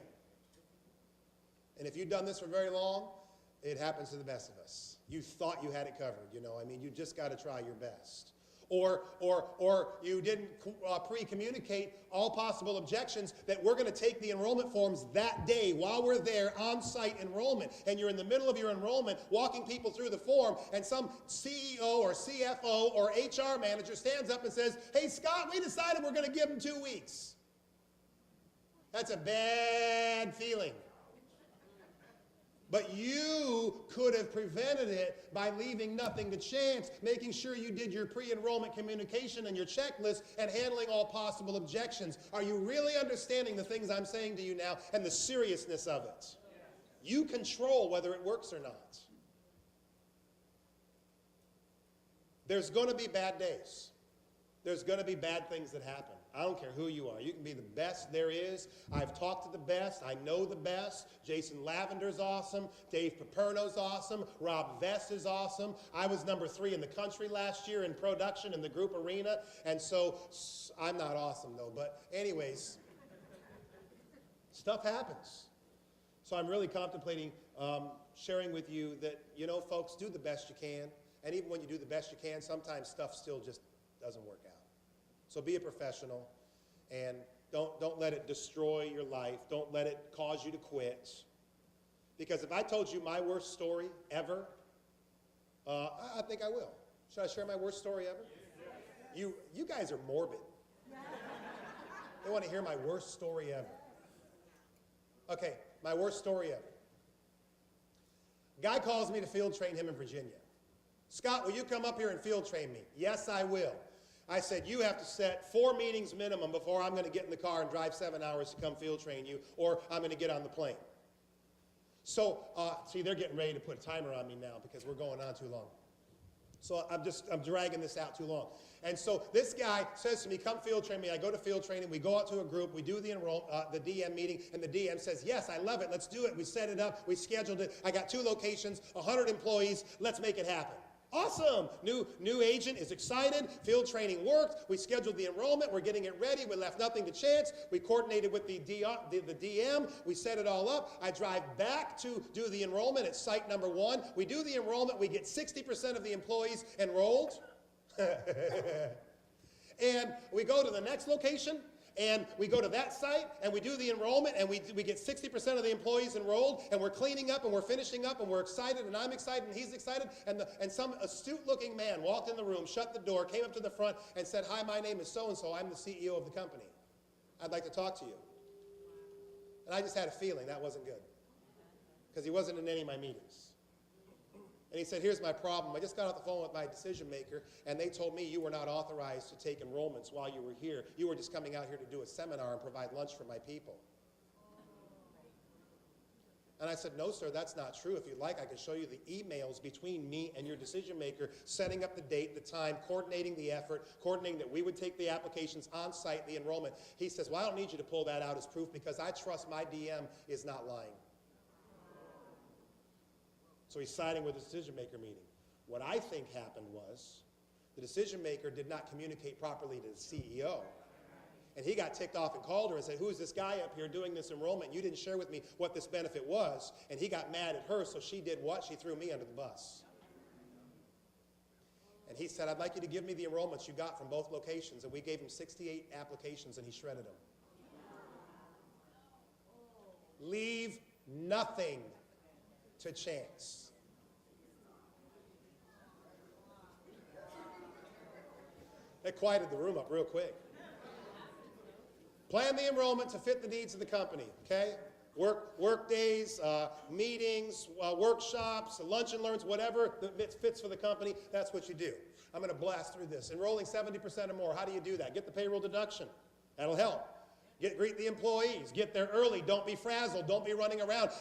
And if you've done this for very long, it happens to the best of us. You thought you had it covered, you know. I mean, you just got to try your best. Or you didn't pre-communicate all possible objections that we're going to take the enrollment forms that day while we're there on-site enrollment. And you're in the middle of your enrollment walking people through the form, and some CEO or CFO or HR manager stands up and says, hey, Scott, we decided we're going to give them 2 weeks. That's a bad feeling. But you could have prevented it by leaving nothing to chance, making sure you did your pre-enrollment communication and your checklist, and handling all possible objections. Are you really understanding the things I'm saying to you now and the seriousness of it? You control whether it works or not. There's going to be bad days. There's going to be bad things that happen. I don't care who you are. You can be the best there is. I've talked to the best. I know the best. Jason Lavender's awesome. Dave Paperno's awesome. Rob Vess is awesome. I was number 3 in the country last year in production in the group arena. And so I'm not awesome, though. But anyways, stuff happens. So I'm really contemplating sharing with you that, you know, folks, do the best you can. And even when you do the best you can, sometimes stuff still just doesn't work out. So be a professional, and don't let it destroy your life. Don't let it cause you to quit. Because if I told you my worst story ever, I think I will. Should I share my worst story ever? You guys are morbid. They want to hear my worst story ever. Okay, my worst story ever. Guy calls me to field train him in Virginia. Scott, will you come up here and field train me? Yes, I will. I said, you have to set 4 meetings minimum before I'm going to get in the car and drive 7 hours to come field train you, or I'm going to get on the plane. So, see, they're getting ready to put a timer on me now because we're going on too long. So I'm dragging this out too long. And so this guy says to me, come field train me. I go to field training. We go out to a group. We do the DM meeting, and the DM says, yes, I love it. Let's do it. We set it up. We scheduled it. I got 2 locations, 100 employees. Let's make it happen. Awesome. New agent is excited. Field training worked. We scheduled the enrollment. We're getting it ready. We left nothing to chance. We coordinated with the DM. We set it all up. I drive back to do the enrollment at site number 1. We do the enrollment. We get 60% of the employees enrolled. And we go to the next location, and we go to that site, and we do the enrollment, and we get 60% of the employees enrolled, and we're cleaning up, and we're finishing up, and we're excited, and I'm excited, and he's excited, and some astute-looking man walked in the room, shut the door, came up to the front, and said, "Hi, my name is so-and-so. I'm the CEO of the company. I'd like to talk to you." And I just had a feeling that wasn't good, because he wasn't in any of my meetings. And he said, "Here's my problem. I just got off the phone with my decision maker, and they told me you were not authorized to take enrollments while you were here. You were just coming out here to do a seminar and provide lunch for my people." And I said, "No, sir, that's not true. If you'd like, I can show you the emails between me and your decision maker, setting up the date, the time, coordinating the effort, coordinating that we would take the applications on site, the enrollment." He says, "Well, I don't need you to pull that out as proof because I trust my DM is not lying." So he's siding with the decision maker meeting. What I think happened was the decision maker did not communicate properly to the CEO. And he got ticked off and called her and said, "Who's this guy up here doing this enrollment? You didn't share with me what this benefit was." And he got mad at her, so she did what? She threw me under the bus. And he said, "I'd like you to give me the enrollments you got from both locations." And we gave him 68 applications, and he shredded them. Leave nothing to chance. That quieted the room up real quick. Plan the enrollment to fit the needs of the company, okay? Work days, meetings, workshops, lunch and learns, whatever that fits for the company, that's what you do. I'm going to blast through this. Enrolling 70% or more, how do you do that? Get the payroll deduction. That'll help. Greet the employees. Get there early. Don't be frazzled. Don't be running around.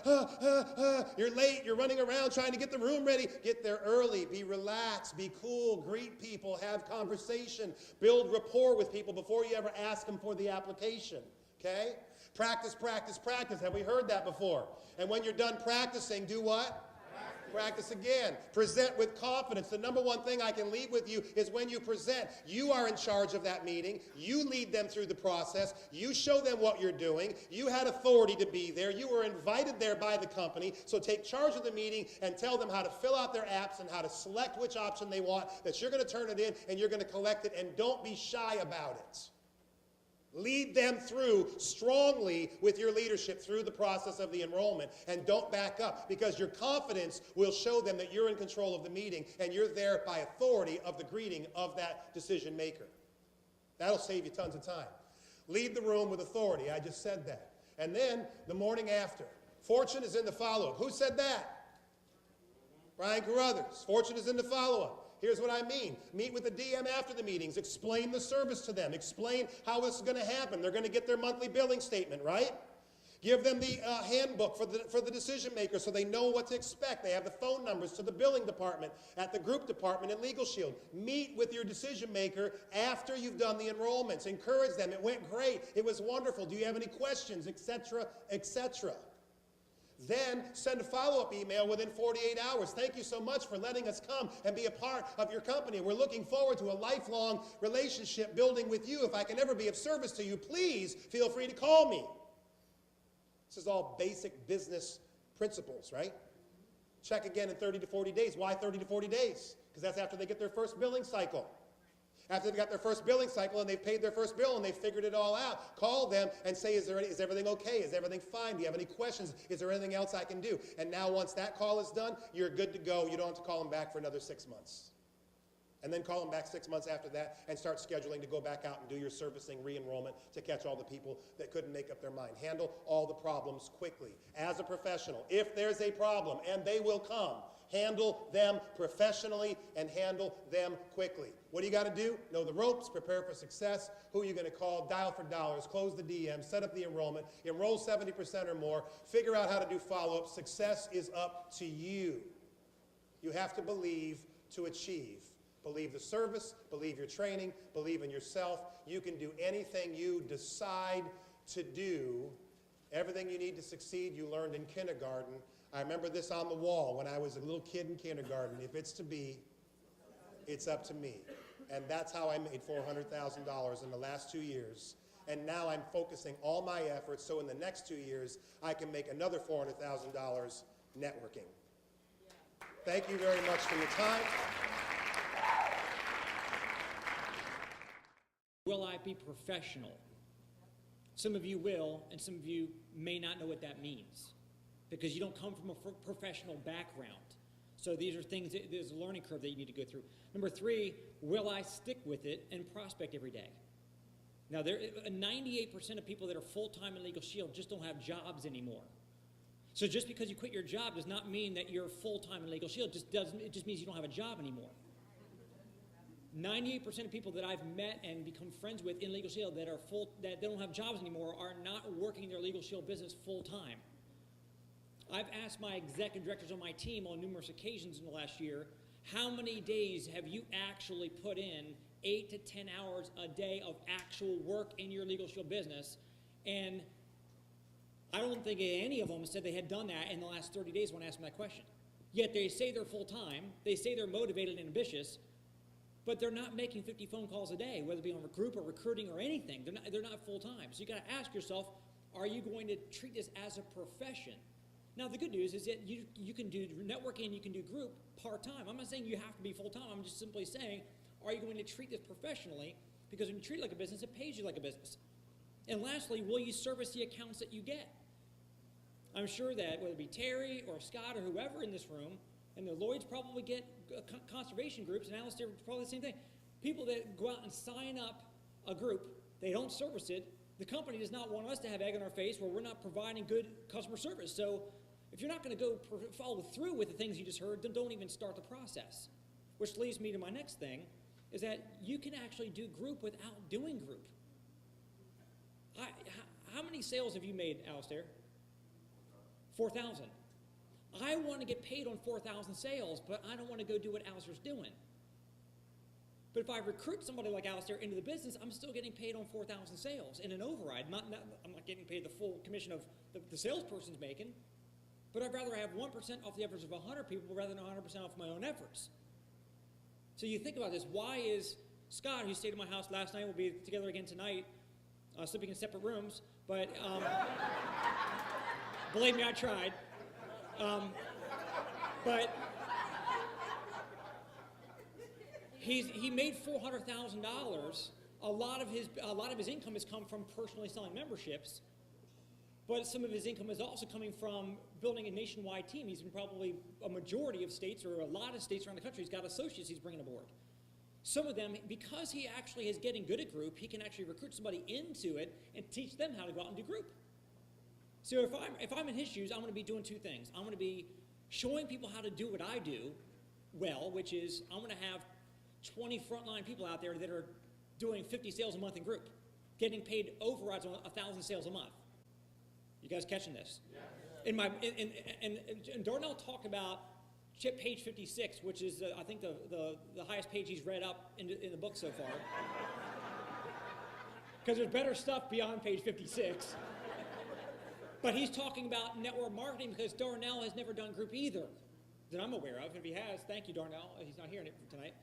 You're late. You're running around trying to get the room ready. Get there early. Be relaxed. Be cool. Greet people. Have conversation. Build rapport with people before you ever ask them for the application. Okay? Practice, practice, practice. Have we heard that before? And when you're done practicing, do what? Practice again. Present with confidence. The number one thing I can leave with you is when you present, you are in charge of that meeting. You lead them through the process. You show them what you're doing. You had authority to be there. You were invited there by the company. So take charge of the meeting and tell them how to fill out their apps and how to select which option they want, that you're going to turn it in and you're going to collect it, and don't be shy about it. Lead them through strongly with your leadership through the process of the enrollment, and don't back up, because your confidence will show them that you're in control of the meeting and you're there by authority of the greeting of that decision maker. That'll save you tons of time. Lead the room with authority. I just said that. And then the morning after, fortune is in the follow-up. Who said that? Brian Carruthers. Fortune is in the follow-up. Here's what I mean. Meet with the DM after the meetings. Explain the service to them. Explain how this is going to happen. They're going to get their monthly billing statement, right? Give them the handbook for the decision maker so they know what to expect. They have the phone numbers to the billing department, at the group department, and LegalShield. Meet with your decision maker after you've done the enrollments. Encourage them. It went great. It was wonderful. Do you have any questions, etc., etc.? Then send a follow-up email within 48 hours. Thank you so much for letting us come and be a part of your company. We're looking forward to a lifelong relationship building with you. If I can ever be of service to you, please feel free to call me. This is all basic business principles, right? Check again in 30 to 40 days. Why 30 to 40 days? Because that's after they get their first billing cycle. After they've got their first billing cycle and they've paid their first bill and they've figured it all out, call them and say, is everything okay? Is everything fine? Do you have any questions? Is there anything else I can do? And now once that call is done, you're good to go. You don't have to call them back for another 6 months. And then call them back 6 months after that and start scheduling to go back out and do your servicing re-enrollment to catch all the people that couldn't make up their mind. Handle all the problems quickly. As a professional, if there's a problem, and they will come, handle them professionally and handle them quickly. What do you got to do? Know the ropes, prepare for success. Who are you going to call? Dial for dollars, close the DM, set up the enrollment, enroll 70% or more, figure out how to do follow-up. Success is up to you. You have to believe to achieve. Believe the service, believe your training, believe in yourself. You can do anything you decide to do. Everything you need to succeed you learned in kindergarten. I remember this on the wall when I was a little kid in kindergarten. If it's to be, it's up to me. And that's how I made $400,000 in the last 2 years. And now I'm focusing all my efforts so in the next 2 years I can make another $400,000 networking. Thank you very much for your time. Will I be professional? Some of you will, and some of you may not know what that means because you don't come from a professional background. So these are things, there's a learning curve that you need to go through. Number 3, will I stick with it and prospect every day? Now, 98% of people that are full-time in Legal Shield just don't have jobs anymore. So just because you quit your job does not mean that you're full-time in Legal Shield. It just means you don't have a job anymore. 98% of people that I've met and become friends with in Legal Shield that don't have jobs anymore are not working their Legal Shield business full-time. I've asked my executive directors on my team on numerous occasions in the last year, how many days have you actually put in 8 to 10 hours a day of actual work in your Legal Shield business? And I don't think any of them said they had done that in the last 30 days when I asked them that question. Yet they say they're full-time, they say they're motivated and ambitious, but they're not making 50 phone calls a day, whether it be on a group or recruiting or anything. They're not full-time. So you got to ask yourself, are you going to treat this as a profession? Now, the good news is that you can do networking, you can do group part-time. I'm not saying you have to be full-time. I'm just simply saying, are you going to treat this professionally? Because when you treat it like a business, it pays you like a business. And lastly, will you service the accounts that you get? I'm sure that whether it be Terry or Scott or whoever in this room, and the Lloyds probably get conservation groups, and Alistair probably the same thing. People that go out and sign up a group, they don't service it. The company does not want us to have egg on our face where we're not providing good customer service. So if you're not going to go follow through with the things you just heard, then don't even start the process. Which leads me to my next thing, is that you can actually do group without doing group. How many sales have you made, Alistair? 4,000. I want to get paid on 4,000 sales, but I don't want to go do what Alistair's doing. But if I recruit somebody like Alistair into the business, I'm still getting paid on 4,000 sales in an override. I'm not getting paid the full commission of the salesperson's making, but I'd rather have 1% off the efforts of 100 people rather than 100% off my own efforts. So you think about this. Why is Scott, who stayed at my house last night, we'll be together again tonight, sleeping in separate rooms, but believe me, I tried. But he made $400,000. A lot of his income has come from personally selling memberships, but some of his income is also coming from building a nationwide team. He's in probably a majority of states or a lot of states around the country. He's got associates he's bringing aboard. Some of them, because he actually is getting good at group, he can actually recruit somebody into it and teach them how to go out and do group. So if I'm in his shoes, I'm going to be doing 2 things. I'm going to be showing people how to do what I do well, which is I'm going to have 20 frontline people out there that are doing 50 sales a month in group, getting paid overrides on 1,000 sales a month. You guys catching this? Yeah. And Darnell talked about page 56, which is I think the highest page he's read up in the book so far, because there's better stuff beyond page 56. But he's talking about network marketing because Darnell has never done group either that I'm aware of. If he has, thank you, Darnell. He's not here tonight.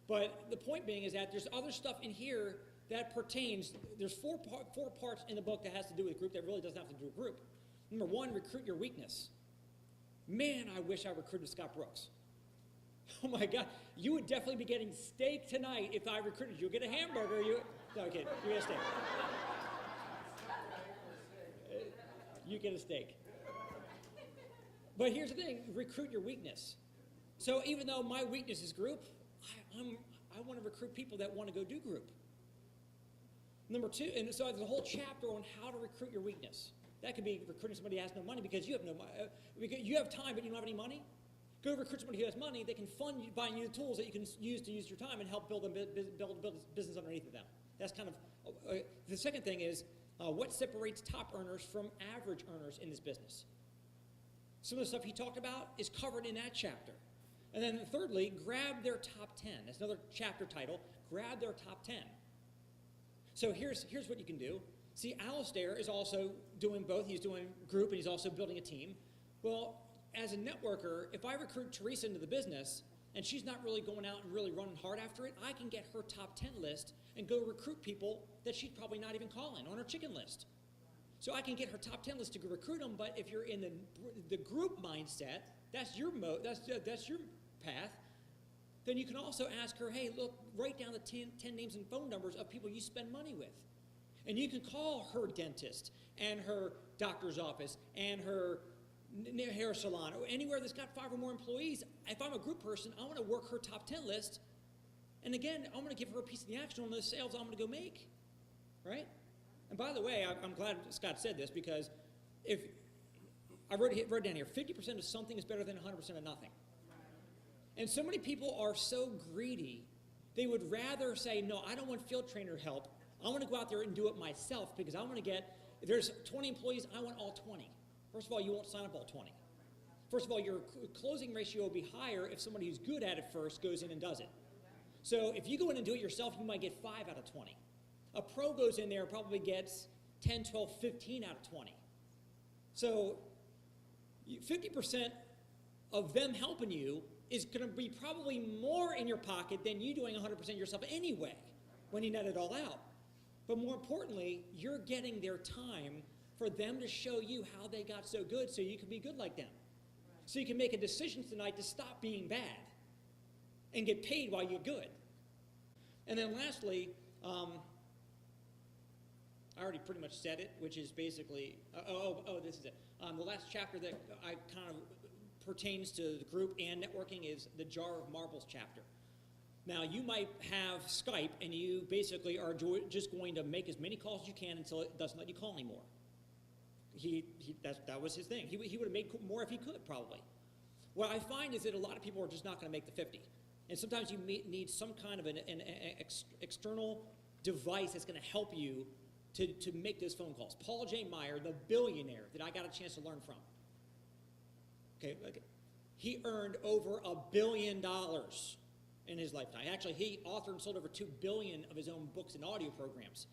But the point being is that there's other stuff in here that pertains. There's four parts in the book that has to do with group that really doesn't have to do with group. Number 1, recruit your weakness. Man, I wish I recruited Scott Brooks. Oh my God, you would definitely be getting steak tonight if I recruited you. You'll get a hamburger. No, okay, you get a steak. You get a steak. But here's the thing, recruit your weakness. So even though my weakness is group, I want to recruit people that want to go do group. Number 2, and so there's a whole chapter on how to recruit your weakness. That could be recruiting somebody who has no money because you have no money. You have time, but you don't have any money. Go recruit somebody who has money. They can fund you, buying you the tools that you can use your time and help build a business underneath of them. That's kind of the second thing is what separates top earners from average earners in this business. Some of the stuff he talked about is covered in that chapter. And then thirdly, grab their top 10. That's another chapter title, grab their top 10. So here's what you can do. See, Alistair is also doing both. He's doing group and he's also building a team. Well, as a networker, if I recruit Teresa into the business and she's not really going out and really running hard after it, I can get her top 10 list and go recruit people that she's probably not even calling on her chicken list. So I can get her top 10 list to go recruit them, but if you're in the group mindset, that's your path, then you can also ask her, hey, look, write down the 10 names and phone numbers of people you spend money with. And you can call her dentist and her doctor's office and her hair salon or anywhere that's got 5 or more employees. If I'm a group person, I want to work her top 10 list. And again, I'm going to give her a piece of the action on those sales I'm going to go make, right? And by the way, I'm glad Scott said this, because if I wrote down here, 50% of something is better than 100% of nothing. And so many people are so greedy, they would rather say, no, I don't want field trainer help. I want to go out there and do it myself, because I want to get, if there's 20 employees, I want all 20. First of all, you won't sign up all 20. First of all, your closing ratio will be higher if somebody who's good at it first goes in and does it. So if you go in and do it yourself, you might get 5 out of 20. A pro goes in there and probably gets 10, 12, 15 out of 20. So 50% of them helping you is going to be probably more in your pocket than you doing 100% yourself anyway, when you net it all out. But more importantly, you're getting their time for them to show you how they got so good so you can be good like them. So you can make a decision tonight to stop being bad and get paid while you're good. And then lastly, I already pretty much said it, which is basically, this is it. The last chapter that I kind of pertains to the group and networking is the Jar of Marbles chapter. Now, you might have Skype, and you basically are just going to make as many calls as you can until it doesn't let you call anymore. That was his thing. He would have made more if he could, probably. What I find is that a lot of people are just not going to make the 50. And sometimes you need some kind of an external device that's going to help you to make those phone calls. Paul J. Meyer, the billionaire that I got a chance to learn from. Okay, he earned over $1 billion in his lifetime. Actually, he authored and sold over 2 billion of his own books and audio programs.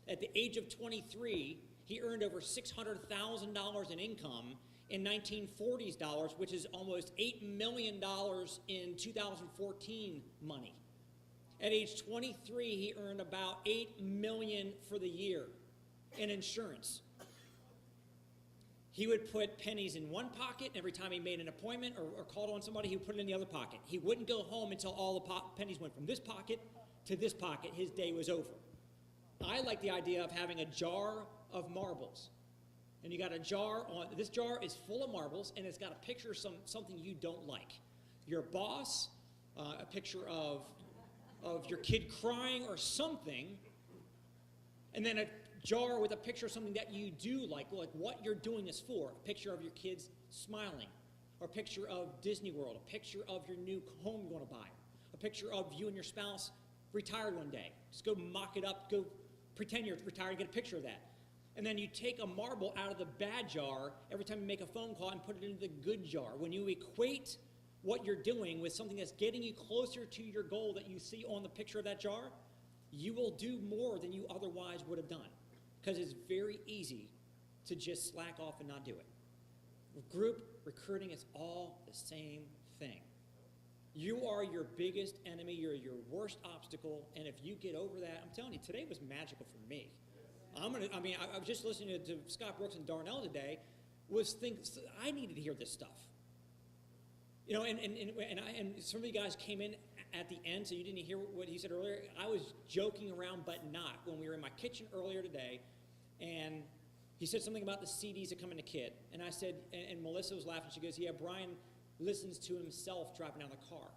At the age of 23, he earned over $600,000 in income in 1940s dollars, which is almost $8 million in 2014 money. At age 23, he earned about $8 million for the year in insurance. He would put pennies in one pocket, and every time he made an appointment or called on somebody, he would put it in the other pocket. He wouldn't go home until all the pennies went from this pocket to this pocket. His day was over. I like the idea of having a jar of marbles. And you got a jar on, this jar is full of marbles, and it's got a picture of something you don't like. Your boss, a picture of your kid crying or something, and then a jar with a picture of something that you do like what you're doing this for, a picture of your kids smiling, or a picture of Disney World, a picture of your new home you want to buy, a picture of you and your spouse retired one day. Just go mock it up, go pretend you're retired and get a picture of that. And then you take a marble out of the bad jar every time you make a phone call and put it into the good jar. When you equate what you're doing with something that's getting you closer to your goal that you see on the picture of that jar, you will do more than you otherwise would have done. Because it's very easy to just slack off and not do it. Group recruiting is all the same thing. You are your biggest enemy. You're your worst obstacle. And if you get over that, I'm telling you, today was magical for me. I was just listening to Scott Brooks and Darnell today. I needed to hear this stuff. You know, and some of you guys came in at the end, so you didn't hear what he said earlier. I was joking around, but not. When we were in my kitchen earlier today, and he said something about the CDs that come in a kit. And I said, and Melissa was laughing. She goes, yeah, Brian listens to himself driving down the car,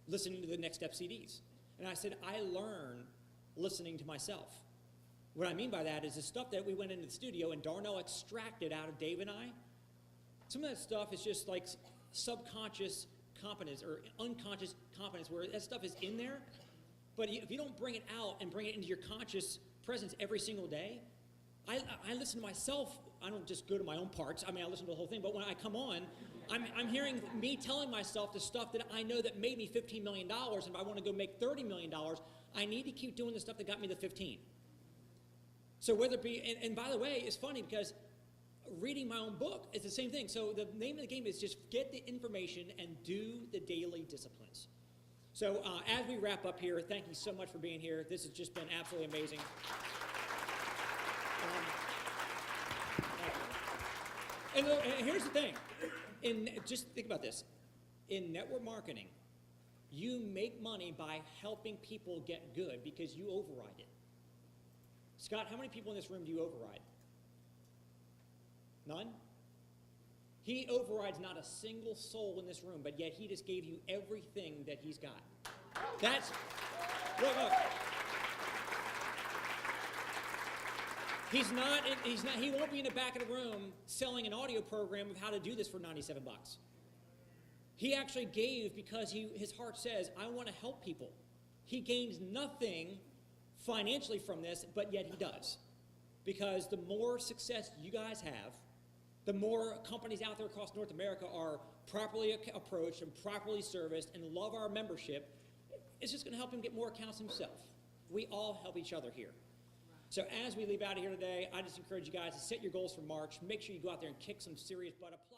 listening to the Next Step CDs. And I said, I learn listening to myself. What I mean by that is the stuff that we went into the studio and Darnell extracted out of Dave and I. Some of that stuff is just like subconscious competence or unconscious competence, where that stuff is in there. But if you don't bring it out and bring it into your conscious presence every single day, I listen to myself. I don't just go to my own parts. I mean, I listen to the whole thing. But when I come on, I'm hearing me telling myself the stuff that I know that made me $15 million. And if I want to go make $30 million, I need to keep doing the stuff that got me the 15. So whether it be, and by the way, it's funny because reading my own book is the same thing. So the name of the game is just get the information and do the daily disciplines. So as we wrap up here, thank you so much for being here. This has just been absolutely amazing. And here's the thing. Just think about this. In network marketing, you make money by helping people get good because you override it. Scott, how many people in this room do you override? None? He overrides not a single soul in this room, but yet he just gave you everything that he's got. That's, look. He won't be in the back of the room selling an audio program of how to do this for $97. He actually gave because his heart says, I want to help people. He gains nothing financially from this, but yet he does. Because the more success you guys have, the more companies out there across North America are properly approached and properly serviced and love our membership, it's just going to help him get more accounts himself. We all help each other here. So as we leave out of here today, I just encourage you guys to set your goals for March. Make sure you go out there and kick some serious butt. Apply